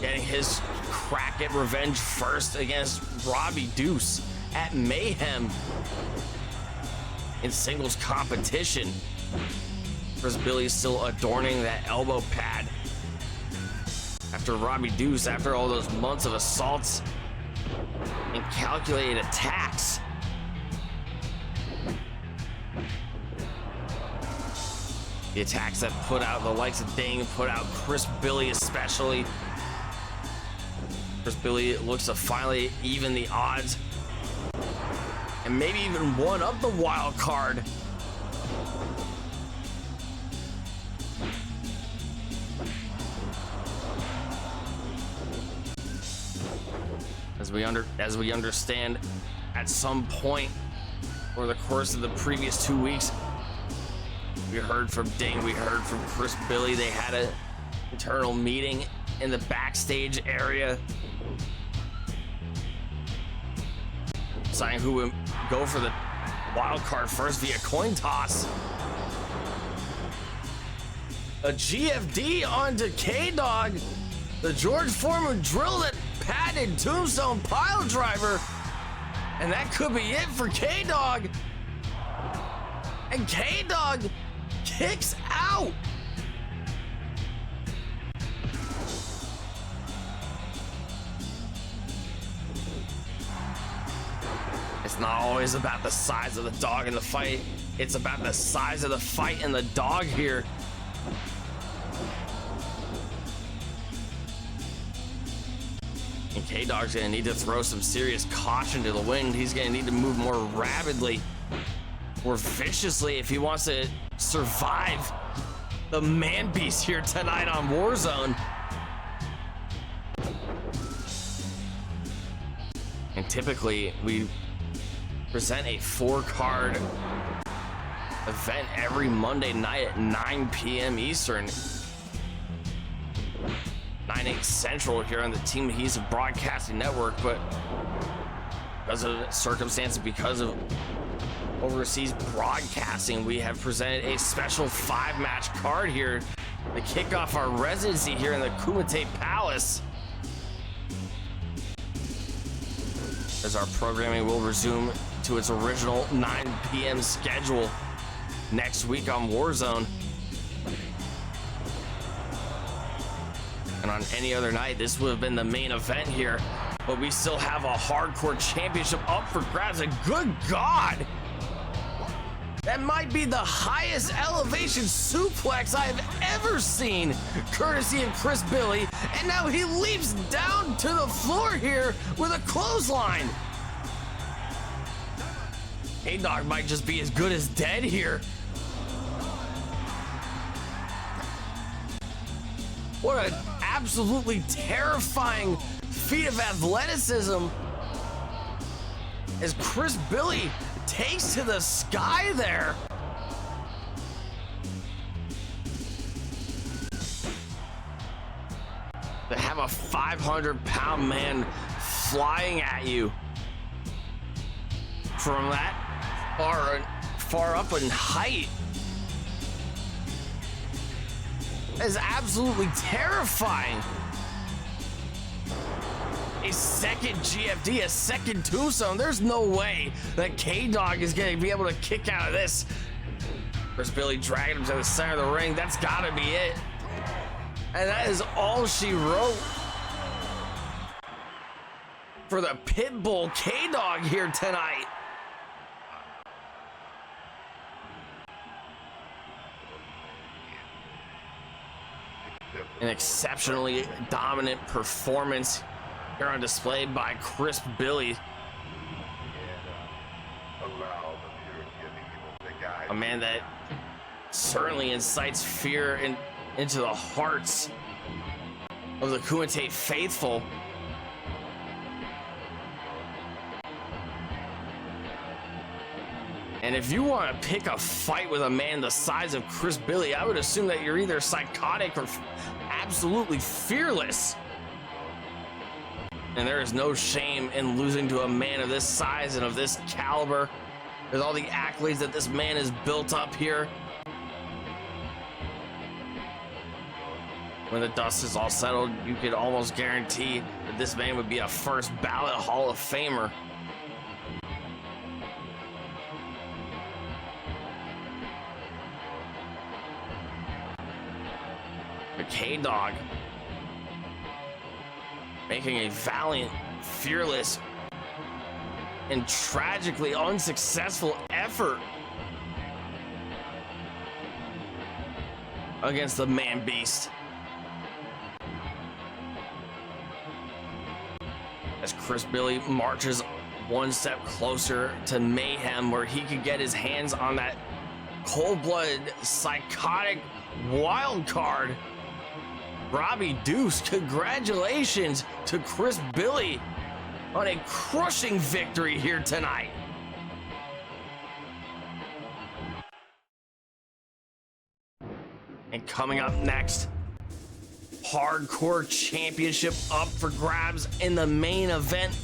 getting his crack at revenge first against Robby Deuce at Mayhem in singles competition. Chris Billy still adorning that elbow pad after Robby Deuce, after all those months of assaults and calculated attacks. The attacks that put out the likes of Dang, put out Chris Billy especially. Chris Billy looks to finally even the odds and maybe even one up the wild card. As we understand, at some point over the course of the previous 2 weeks, we heard from Ding, we heard from Chris Billy. They had an internal meeting in the backstage area, deciding who would go for the wild card first via coin toss. A GFD onto K-Dogg. The George Foreman drilled it, patented tombstone pile driver, and that could be it for K-Dogg. And K-Dogg kicks out. It's not always about the size of the dog in the fight. It's about the size of the fight and the dog here. And K-Dogg's gonna need to throw some serious caution to the wind. He's gonna need to move more rapidly, more viciously if he wants to survive the man beast here tonight on Warzone. And typically we present a 4-card event every Monday night at 9 p.m. Eastern, 9/8 Central here on the Team Adhesive Broadcasting Network. But because of circumstances, because of overseas broadcasting, we have presented a special 5-match card here to kick off our residency here in the Kumite Palace, as our programming will resume to its original 9 p.m. schedule next week on Warzone. And on any other night, this would have been the main event here, but we still have a Hardcore Championship up for grabs. And good God, that might be the highest elevation suplex I've ever seen, courtesy of Chris Billy. And now he leaps down to the floor here with a clothesline. K-Dogg might just be as good as dead here. What an absolutely terrifying feat of athleticism as Chris Billy takes to the sky there. To have a 500-pound man flying at you from that far up in height is absolutely terrifying. A second GFD, a second tombstone. There's no way that K-Dogg is going to be able to kick out of this. Chris Billy dragging him to the center of the ring. That's got to be it. And that is all she wrote for the Pitbull K-Dogg here tonight. An exceptionally dominant performance here on display by Crisp Billy. A man that certainly incites fear into the hearts of the Kumite faithful. And if you want to pick a fight with a man the size of Chris Billy, I would assume that you're either psychotic or absolutely fearless. And there is no shame in losing to a man of this size and of this caliber. With all the accolades that this man has built up here. When the dust is all settled, you could almost guarantee that this man would be a first ballot Hall of Famer. But K-Dogg making a valiant, fearless, and tragically unsuccessful effort against the man beast. As Chris Billy marches one step closer to Mayhem, where he could get his hands on that cold-blooded, psychotic wild card. Robby Deuce, congratulations to Chris Billy on a crushing victory here tonight. And coming up next, Hardcore Championship up for grabs in the main event,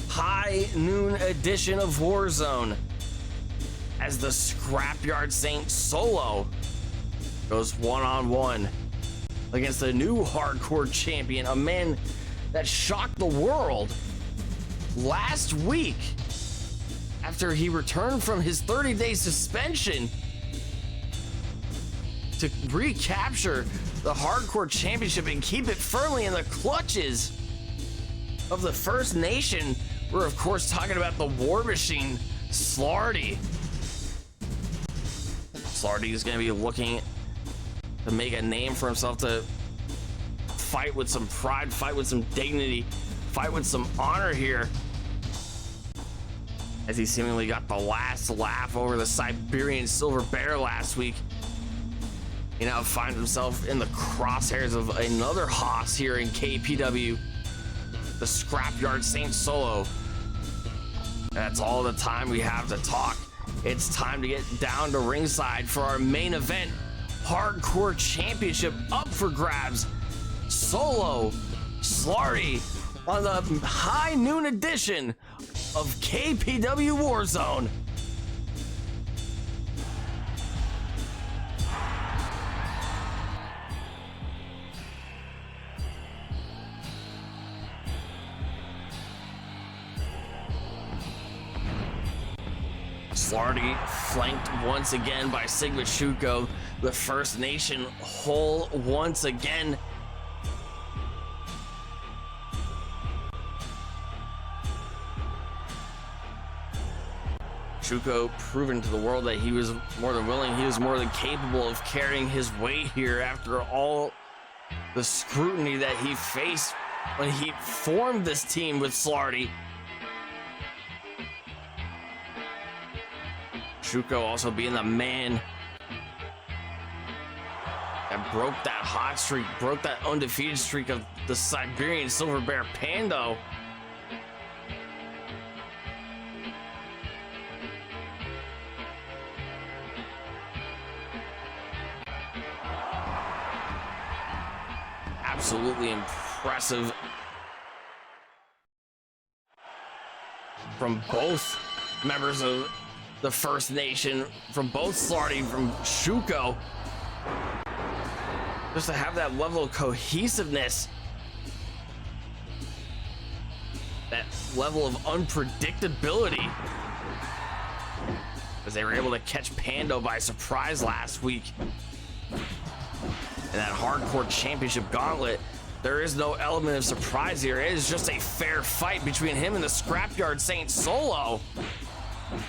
high noon edition of Warzone, as the Scrapyard Saint Solo goes one-on-one against the new Hardcore Champion, a man that shocked the world last week after he returned from his 30-day suspension to recapture the Hardcore Championship and keep it firmly in the clutches of the First Nation. We're of course talking about the War Machine, Slardy. Slardy is going to be looking to make a name for himself, to fight with some pride, fight with some dignity, fight with some honor here, as he seemingly got the last laugh over the Siberian Silver Bear last week. He now finds himself in the crosshairs of another hoss here in KPW, the Scrapyard Saint Solo. That's all the time we have to talk. It's time to get down to ringside for our main event, Hardcore Championship up for grabs. Solo, Slardy on the high noon edition of KPW Warzone. Slardy flanked once again by Sigma Shuko, the First Nation whole once again. Shuko proven to the world that he was more than willing, he was more than capable of carrying his weight here after all the scrutiny that he faced when he formed this team with Slardy. Shuko also being the man that broke that hot streak, broke that undefeated streak of the Siberian Silver Bear Pando. Absolutely impressive from both members of the First Nation, from both Slardy, from Shuko, just to have that level of cohesiveness, that level of unpredictability, as they were able to catch Pando by surprise last week. In that Hardcore Championship Gauntlet, there is no element of surprise here. It is just a fair fight between him and the Scrapyard Saint Solo.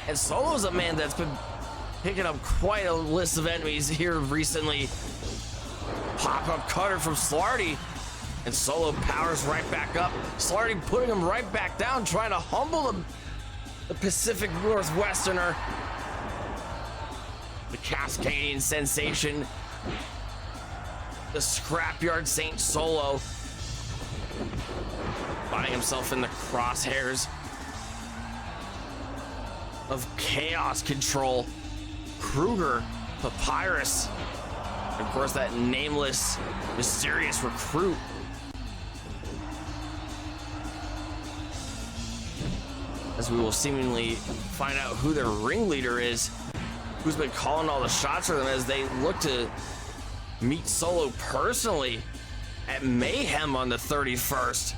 And Solo's a man that's been picking up quite a list of enemies here recently. pop-up cutter from Slardy. And Solo powers right back up. Slardy putting him right back down, trying to humble the Pacific Northwesterner. The Cascadian sensation. The Scrapyard Saint Solo. Finding himself in the crosshairs of Chaos Control. Kruger, Papyrus, and of course that nameless, mysterious recruit. As we will seemingly find out who their ringleader is, who's been calling all the shots for them as they look to meet Solo personally at Mayhem on the 31st.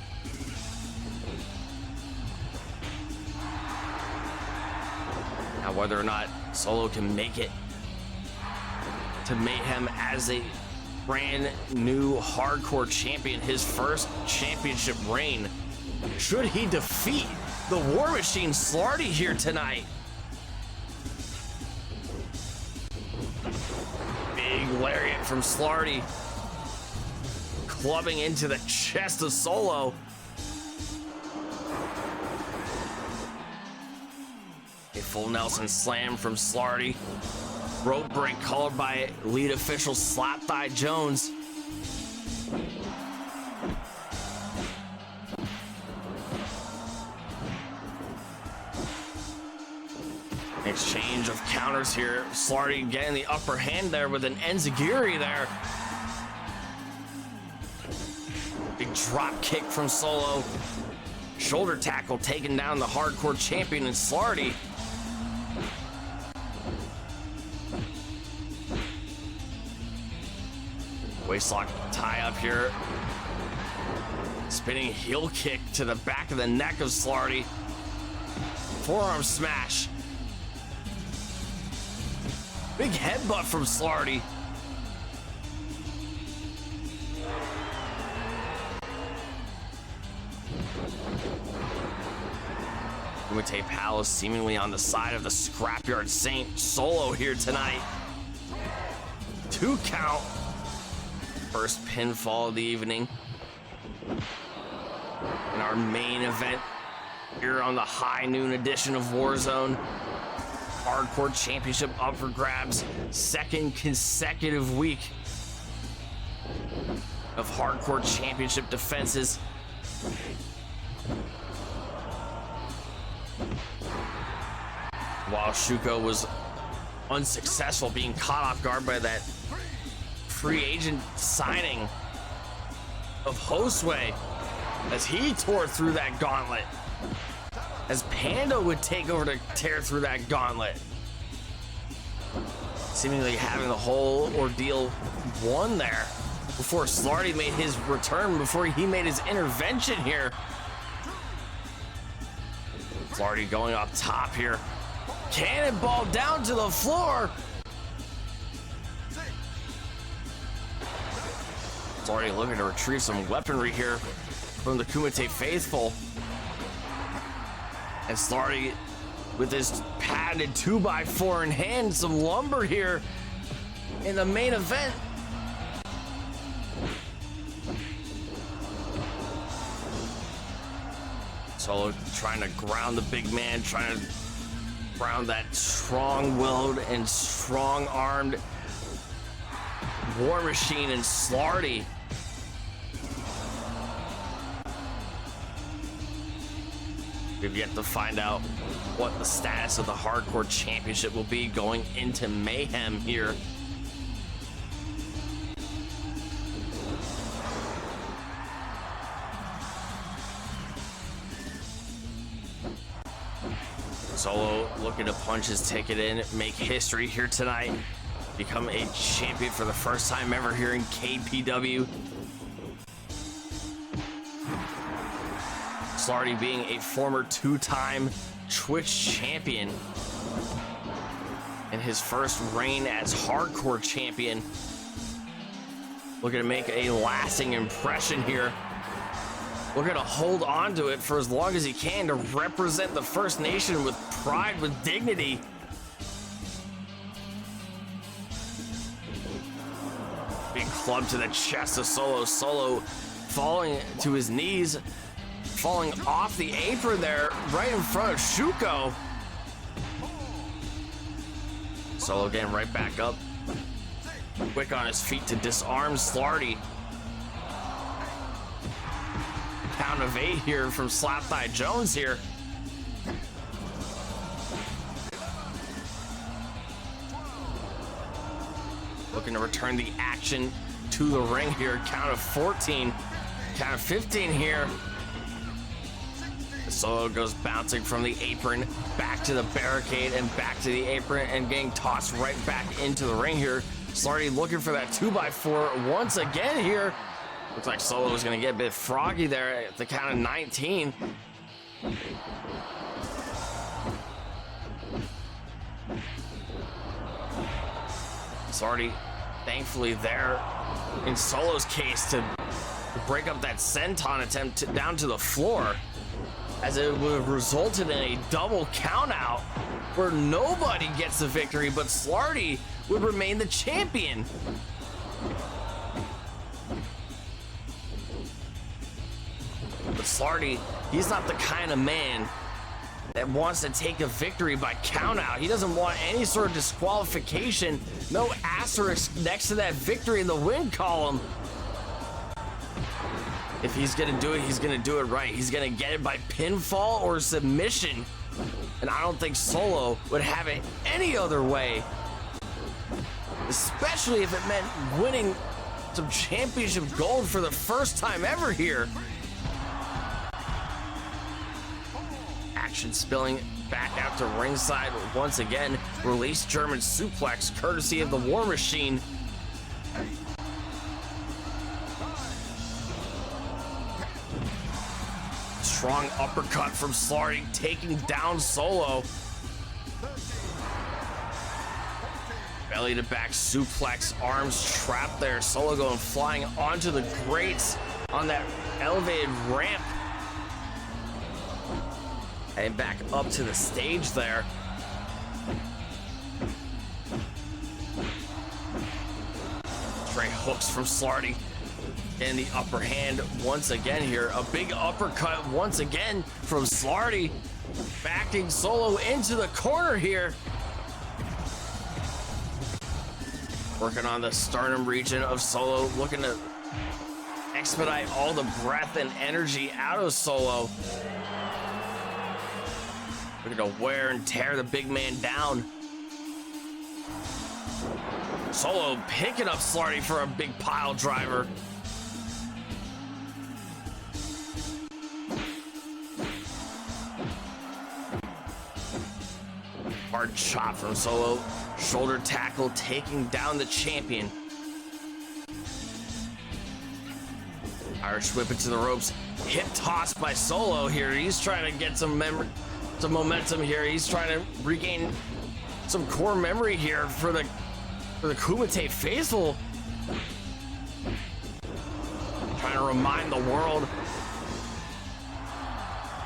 Now, whether or not Solo can make it to Mayhem as a brand new hardcore champion, his first championship reign, should he defeat the War Machine Slardy here tonight? Big lariat from Slardy, clubbing into the chest of Solo. A full Nelson slam from Slardy. Rope break called by lead official Slap Thigh Jones. Exchange of counters here. Slardy getting the upper hand there with an enziguri there. Big drop kick from Solo. Shoulder tackle taking down the hardcore champion and Slardy. Waistlock tie up here. Spinning heel kick to the back of the neck of Slardy. Forearm smash. Big headbutt from Slardy. Kumite Palace seemingly on the side of the Scrapyard Saint Solo here tonight. 2 count. First pinfall of the evening. In our main event here on the high noon edition of Warzone. Hardcore Championship up for grabs. Second consecutive week of Hardcore Championship defenses. While Shuko was unsuccessful, being caught off guard by that free agent signing of Hosway as he tore through that gauntlet. As Panda would take over to tear through that gauntlet. Seemingly having the whole ordeal won there before Slardy made his return, before he made his intervention here. Slardy going up top here. Cannonball down to the floor. Slardy looking to retrieve some weaponry here from the Kumite faithful. And Slardy with his patented 2x4 in hand, some lumber here in the main event. Solo trying to ground the big man, trying to ground that strong-willed and strong-armed War Machine and Slardy. We've yet to find out what the status of the Hardcore Championship will be going into Mayhem here. Solo looking to punch his ticket in, make history here tonight, become a champion for the first time ever here in KPW. Slardy being a former 2-time Twitch champion in his first reign as Hardcore champion. Looking to make a lasting impression here. Looking to hold on to it for as long as he can to represent the First Nation with pride, with dignity. Being club to the chest of Solo. Solo falling to his knees, falling off the apron there, right in front of Shuko. Solo getting right back up. Quick on his feet to disarm Slardy. Count of 8 here from Slap Thigh Jones here. Looking to return the action to the ring here. Count of 14. Count of 15 here. Solo goes bouncing from the apron back to the barricade and back to the apron and getting tossed right back into the ring here. Slardy looking for that 2x4 once again here. Looks like Solo is going to get a bit froggy there at the count of 19. Slardy, thankfully there in Solo's case to break up that senton attempt down to the floor, as it would have resulted in a double count out where nobody gets the victory, but Slardy would remain the champion. But Slardy, he's not the kind of man that wants to take a victory by count out. He doesn't want any sort of disqualification, no asterisk next to that victory in the win column. If he's gonna do it, he's gonna do it right. He's gonna get it by pinfall or submission. And I don't think Solo would have it any other way. Especially if it meant winning some championship gold for the first time ever here. Action spilling back out to ringside once again. Release German suplex courtesy of the War Machine. Strong uppercut from Slardy, taking down Solo. Belly to back suplex, arms trapped there. Solo going flying onto the grates on that elevated ramp. And back up to the stage there. Straight hooks from Slardy. And the upper hand once again here. A big uppercut once again from Slardy. Backing Solo into the corner here. Working on the sternum region of Solo. Looking to expedite all the breath and energy out of Solo. Looking to wear and tear the big man down. Solo picking up Slardy for a big pile driver. Hard chop from Solo. Shoulder tackle taking down the champion. Irish whip into the ropes. Hip toss by Solo here. He's trying to get some momentum here. He's trying to regain some core memory here for the Kumite faithful. Trying to remind the world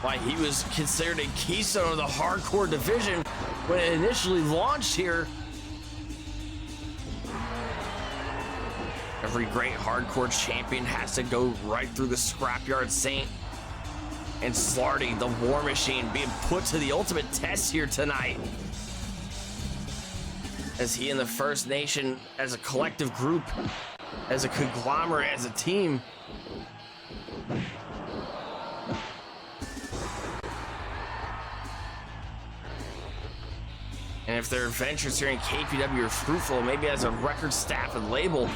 why he was considered a keystone of the hardcore division when it initially launched here. Every great hardcore champion has to go right through the Scrapyard Saint. And Slardy, the War Machine, being put to the ultimate test here tonight. As he and the First Nation, as a collective group, as a conglomerate, as a team, and if their adventures here in KPW are fruitful, maybe as a record staff and label,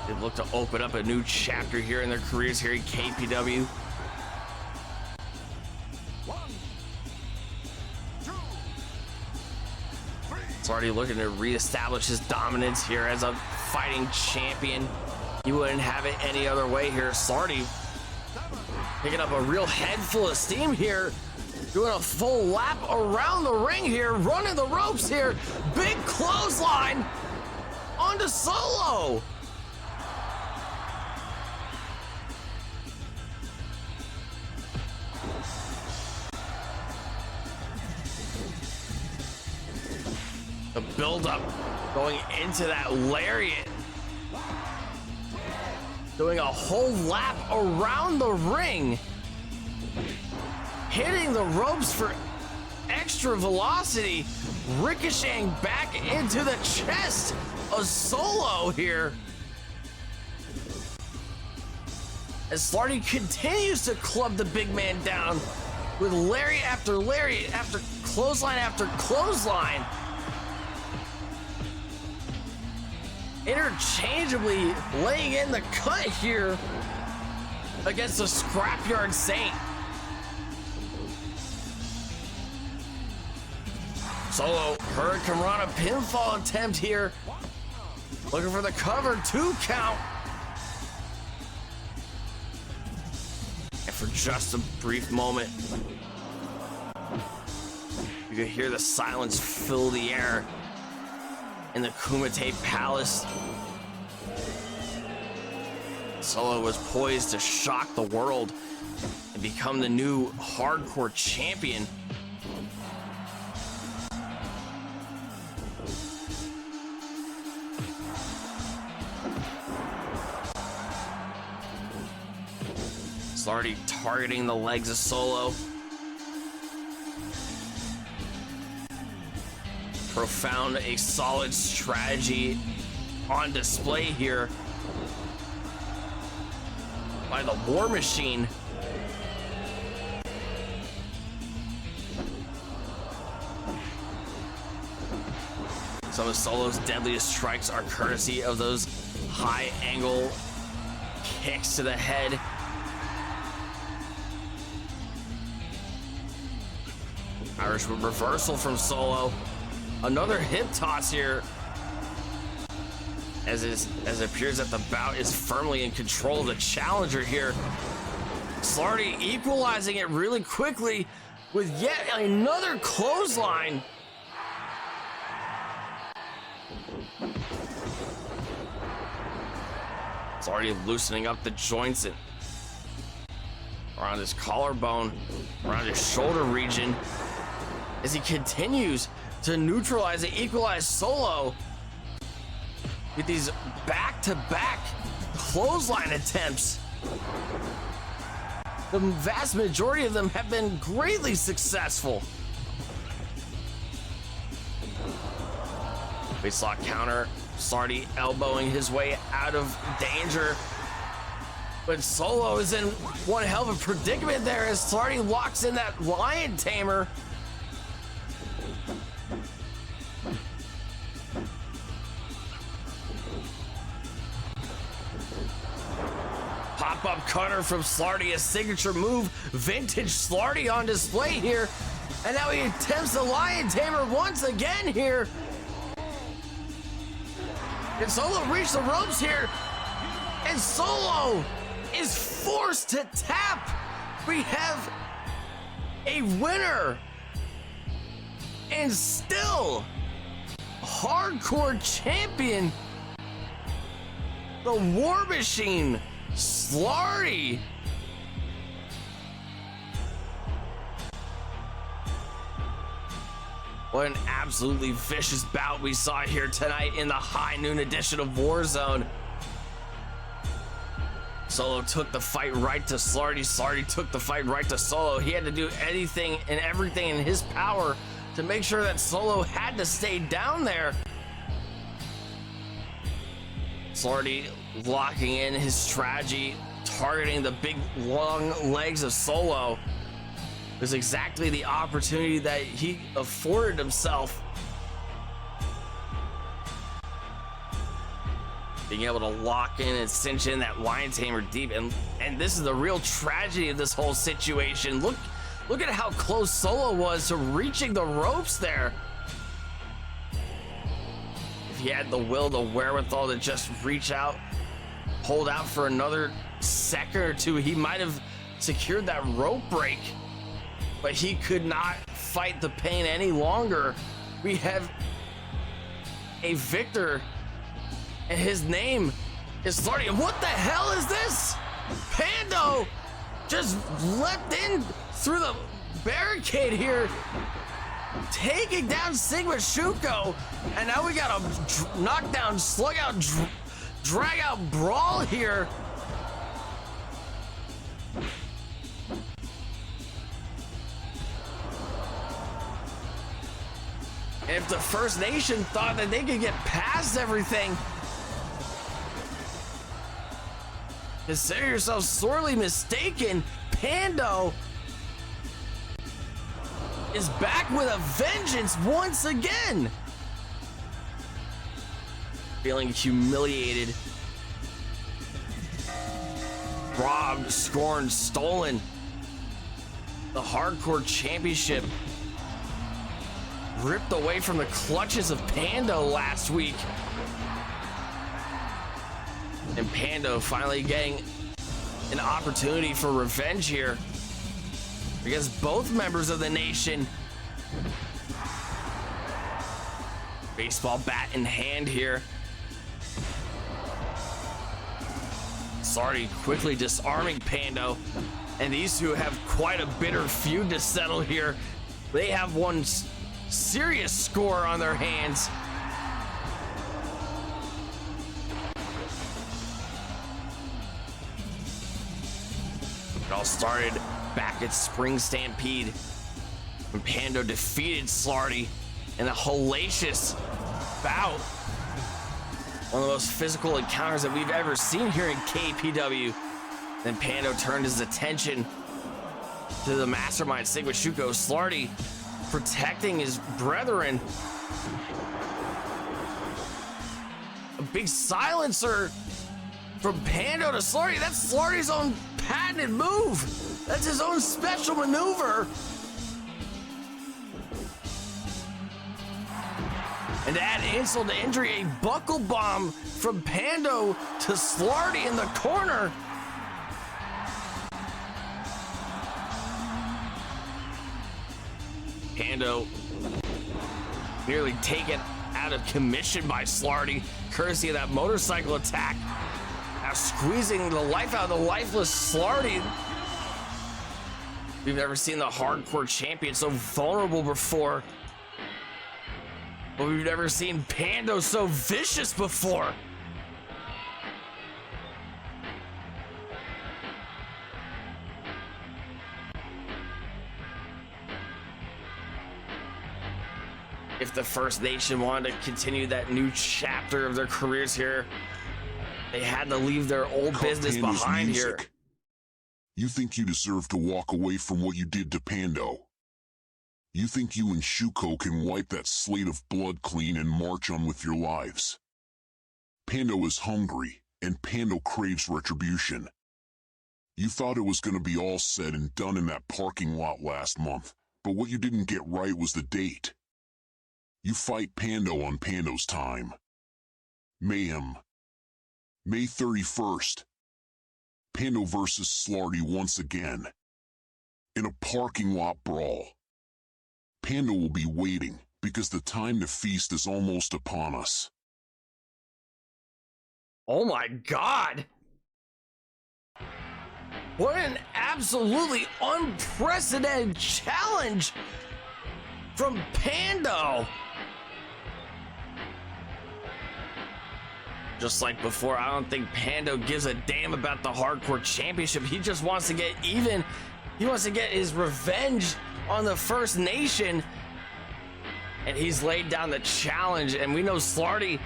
they look to open up a new chapter here in their careers here in KPW. 1, 2, 3. Slardy looking to reestablish his dominance here as a fighting champion. You wouldn't have it any other way here. Slardy picking up a real head full of steam here. Doing a full lap around the ring here. Running the ropes here. Big clothesline onto Solo. The build-up going into that lariat. Doing a whole lap around the ring. Hitting the ropes for extra velocity. Ricocheting back into the chest. A Solo here. As Slardy continues to club the big man down with lariat after lariat after clothesline after clothesline. Interchangeably laying in the cut here against the Scrapyard Saint. Solo Hurricane Rana pinfall attempt here. Looking for the cover, 2 count. And for just a brief moment, you could hear the silence fill the air in the Kumite Palace. Solo was poised to shock the world and become the new hardcore champion. Slardy targeting the legs of Solo. Profound, a solid strategy on display here by the War Machine. Some of Solo's deadliest strikes are courtesy of those high angle kicks to the head. Irish reversal from Solo. Another hip toss here. As it appears that the bout is firmly in control of the challenger here. Slardy equalizing it really quickly with yet another clothesline. Slardy loosening up the joints and around his collarbone, around his shoulder region, as he continues to neutralize and equalize Solo with these back-to-back clothesline attempts. The vast majority of them have been greatly successful. Waistlock counter, Slardy elbowing his way out of danger. But Solo is in one hell of a predicament there as Slardy locks in that lion tamer. Pop-up cutter from Slardy, a signature move. Vintage Slardy on display here. And now he attempts the lion tamer once again here. Can Solo reach the ropes here? And Solo is forced to tap. We have a winner. And still hardcore champion, the War Machine, Slardy. What an absolutely vicious bout we saw here tonight in the high noon edition of Warzone. Solo took the fight right to Slardy. Slardy took the fight right to Solo. He had to do anything and everything in his power to make sure that Solo had to stay down there. Slardy locking in his strategy, targeting the big long legs of Solo. It was exactly the opportunity that he afforded himself. Being able to lock in and cinch in that lion tamer deep, and this is the real tragedy of this whole situation. Look at how close Solo was to reaching the ropes there. If he had the will, the wherewithal to just reach out, hold out for another second or two, he might have secured that rope break. But he could not fight the pain any longer. We have a victor, and his name is Slardy. What the hell is this? Pando just leapt in through the barricade here taking down Sigma Shuko, and now we got a knockdown, slug out, drag out brawl here. And if the First Nation thought that they could get past everything, consider yourself sorely mistaken. Pando is back with a vengeance once again. Feeling humiliated. Robbed, scorned, stolen. The Hardcore Championship ripped away from the clutches of Pando last week. And Pando finally getting an opportunity for revenge here against both members of the nation. Baseball bat in hand here. Slardy quickly disarming Pando, and these two have quite a bitter feud to settle here. They have one serious score on their hands. It all started back at Spring Stampede when Pando defeated Slardy in a hellacious bout. One of the most physical encounters that we've ever seen here in KPW. Then Pando turned his attention to the mastermind Sigma Shuko. Slardy protecting his brethren. A big silencer from Pando to Slardy. That's Slardy's own patented move. That's his own special maneuver. And to add insult to injury, a buckle bomb from Pando to Slardy in the corner. Pando nearly taken out of commission by Slardy, courtesy of that motorcycle attack. Now squeezing the life out of the lifeless Slardy. We've never seen the Hardcore Champion so vulnerable before. But we've never seen Pando so vicious before. If the First Nation wanted to continue that new chapter of their careers here, they had to leave their old business behind here. You think you deserve to walk away from what you did to Pando? You think you and Shuko can wipe that slate of blood clean and march on with your lives? Pando is hungry, and Pando craves retribution. You thought it was going to be all said and done in that parking lot last month, but what you didn't get right was the date. You fight Pando on Pando's time. Mayhem. May 31st. Pando versus Slardy once again. In a parking lot brawl. Pando will be waiting, because the time to feast is almost upon us. Oh my God! What an absolutely unprecedented challenge from Pando! Just like before, I don't think Pando gives a damn about the Hardcore Championship. He just wants to get even. He wants to get his revenge on the First Nation. And he's laid down the challenge. And we know Slardy,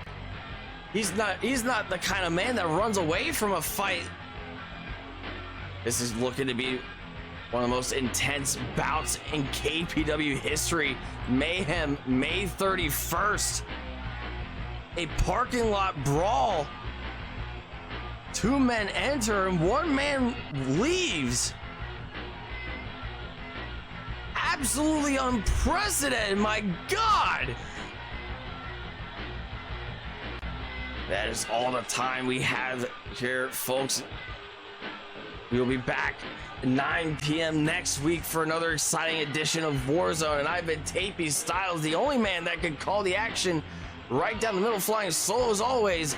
he's not the kind of man that runs away from a fight. This is looking to be one of the most intense bouts in KPW history. Mayhem, May 31st. A parking lot brawl. 2 men enter and 1 man leaves. Absolutely unprecedented, my God. That is all the time we have here, folks. We will be back at 9 p.m. next week for another exciting edition of Warzone. And I've been Tapey Styles, the only man that can call the action right down the middle, flying solo as always.